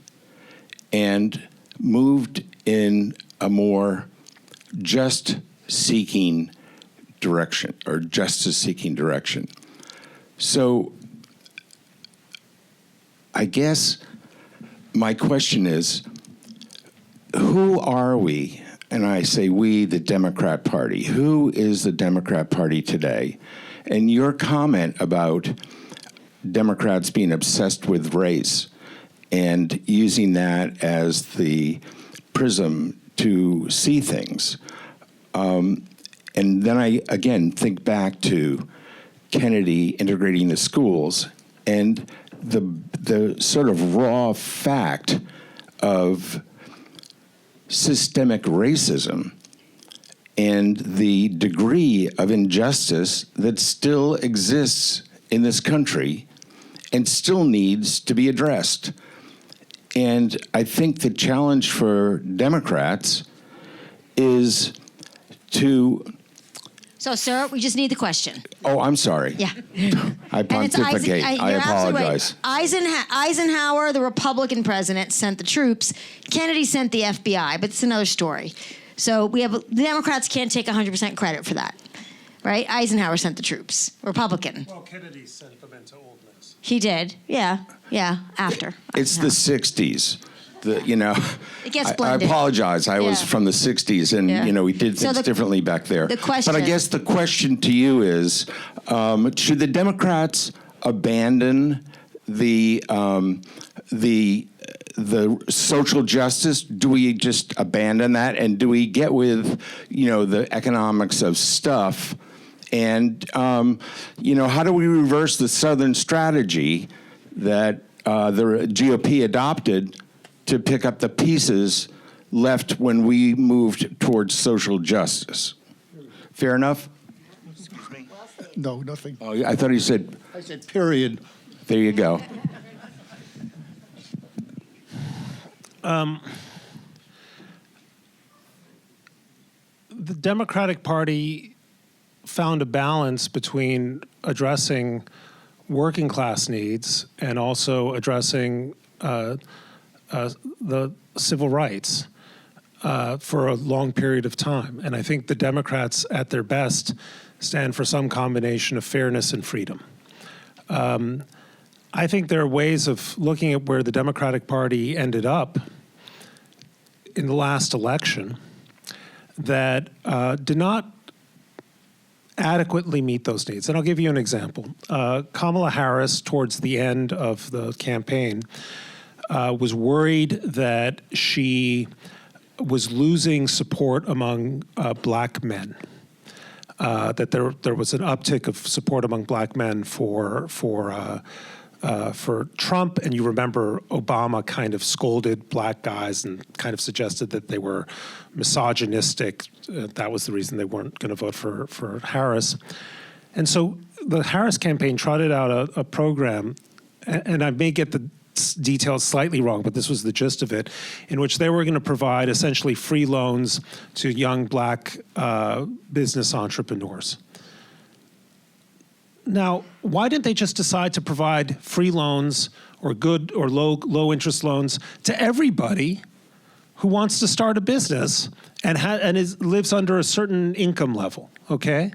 and moved in a more justice-seeking direction. So I guess my question is, who are we? And I say we, the Democrat Party. Who is the Democrat Party today? And your comment about Democrats being obsessed with race and using that as the prism to see things. And then I, again, think back to Kennedy integrating the schools and the sort of raw fact of systemic racism and the degree of injustice that still exists in this country and still needs to be addressed. And I think the challenge for Democrats is to... So, sir, we just need the question. Oh, I'm sorry. Yeah. I pontificate. I apologize. Right. Eisenhower, the Republican president, sent the troops. Kennedy sent the FBI, but it's another story. So the Democrats can't take 100% credit for that, right? Eisenhower sent the troops. Republican. Well, Kennedy sent them into oldness. He did. Yeah, after. It's the 60s. It gets blended. I apologize. I was from the 60s, and we did things differently back there. The question, but I guess the question to you is, should the Democrats abandon the the social justice, do we just abandon that? And do we get with, the economics of stuff? And, how do we reverse the Southern strategy that the GOP adopted to pick up the pieces left when we moved towards social justice? Fair enough? No, nothing. Oh, I thought he said... I said period. There you go. The Democratic Party found a balance between addressing working class needs and also addressing the civil rights for a long period of time. And I think the Democrats, at their best, stand for some combination of fairness and freedom. I think there are ways of looking at where the Democratic Party ended up in the last election that did not adequately meet those needs. And I'll give you an example. Kamala Harris, towards the end of the campaign, was worried that she was losing support among black men. That there was an uptick of support among black men for Trump, and you remember Obama kind of scolded black guys and kind of suggested that they were misogynistic. That was the reason they weren't going to vote for Harris. And so the Harris campaign trotted out a program, and I may get the details slightly wrong, but this was the gist of it, in which they were going to provide essentially free loans to young black business entrepreneurs. Now, why didn't they just decide to provide free loans or good or low interest loans to everybody who wants to start a business and lives under a certain income level? Okay,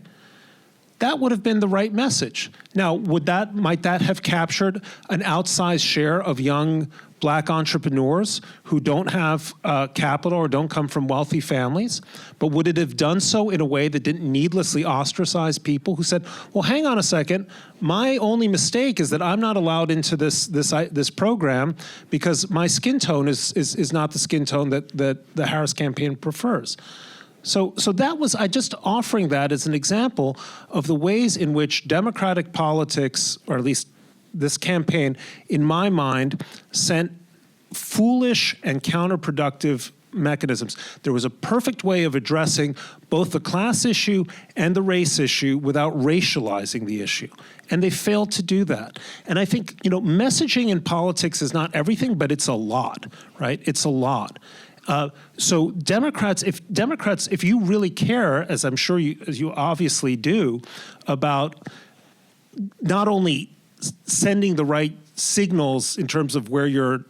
that would have been the right message. Now, might that have captured an outsized share of young black entrepreneurs who don't have capital or don't come from wealthy families? But would it have done so in a way that didn't needlessly ostracize people who said, well, hang on a second, my only mistake is that I'm not allowed into this program because my skin tone is not the skin tone that the Harris campaign prefers. So that was, I just offering that as an example of the ways in which Democratic politics, or at least this campaign, in my mind, sent foolish and counterproductive mechanisms. There was a perfect way of addressing both the class issue and the race issue without racializing the issue. And they failed to do that. And I think, messaging in politics is not everything, but it's a lot, right? It's a lot. So Democrats, if you really care, as I'm sure you obviously do, about not only sending the right signals in terms of where your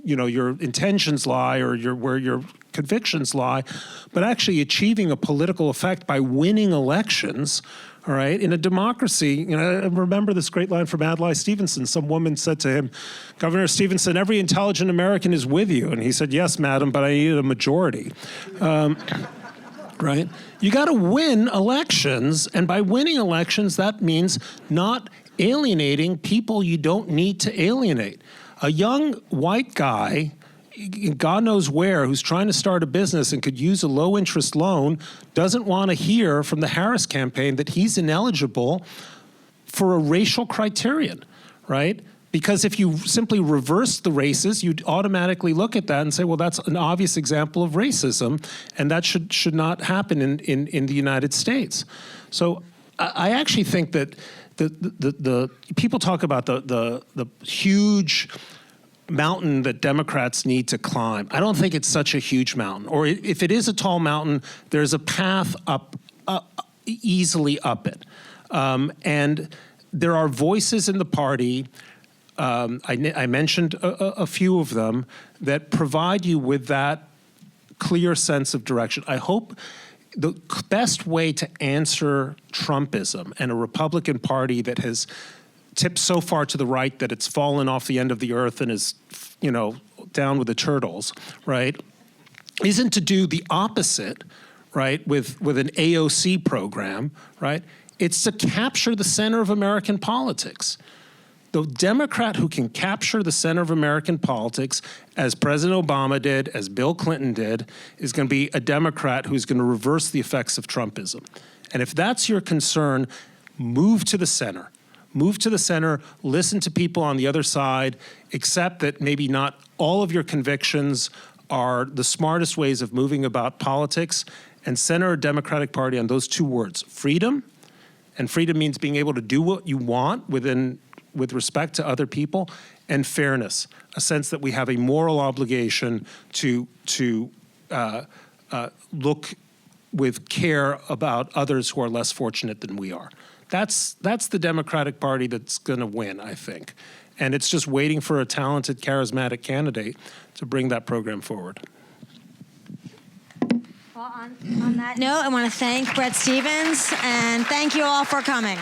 intentions lie or where your convictions lie, but actually achieving a political effect by winning elections. All right, in a democracy, I remember this great line from Adlai Stevenson. Some woman said to him, Governor Stevenson, every intelligent American is with you. And he said, yes, madam, but I need a majority. Right? You got to win elections. And by winning elections, that means not alienating people you don't need to alienate. A young white guy, God knows where, who's trying to start a business and could use a low-interest loan, doesn't want to hear from the Harris campaign that he's ineligible for a racial criterion, right? Because if you simply reverse the races, you'd automatically look at that and say, well, that's an obvious example of racism, and that should not happen in the United States. So I actually think that the people talk about the huge mountain that Democrats need to climb. I don't think it's such a huge mountain. Or if it is a tall mountain, there's a path up easily up it. And there are voices in the party, I mentioned a few of them, that provide you with that clear sense of direction. I hope the best way to answer Trumpism and a Republican Party that has tipped so far to the right that it's fallen off the end of the earth and is, down with the turtles, right, isn't to do the opposite, right, with an AOC program, right? It's to capture the center of American politics. The Democrat who can capture the center of American politics, as President Obama did, as Bill Clinton did, is going to be a Democrat who's going to reverse the effects of Trumpism. And if that's your concern, move to the center. Move to the center, listen to people on the other side, accept that maybe not all of your convictions are the smartest ways of moving about politics, and center a Democratic Party on those two words, freedom, and freedom means being able to do what you want with respect to other people, and fairness, a sense that we have a moral obligation to look with care about others who are less fortunate than we are. That's the Democratic Party that's going to win, I think. And it's just waiting for a talented, charismatic candidate to bring that program forward. Well, on that note, I want to thank Bret Stephens, and thank you all for coming.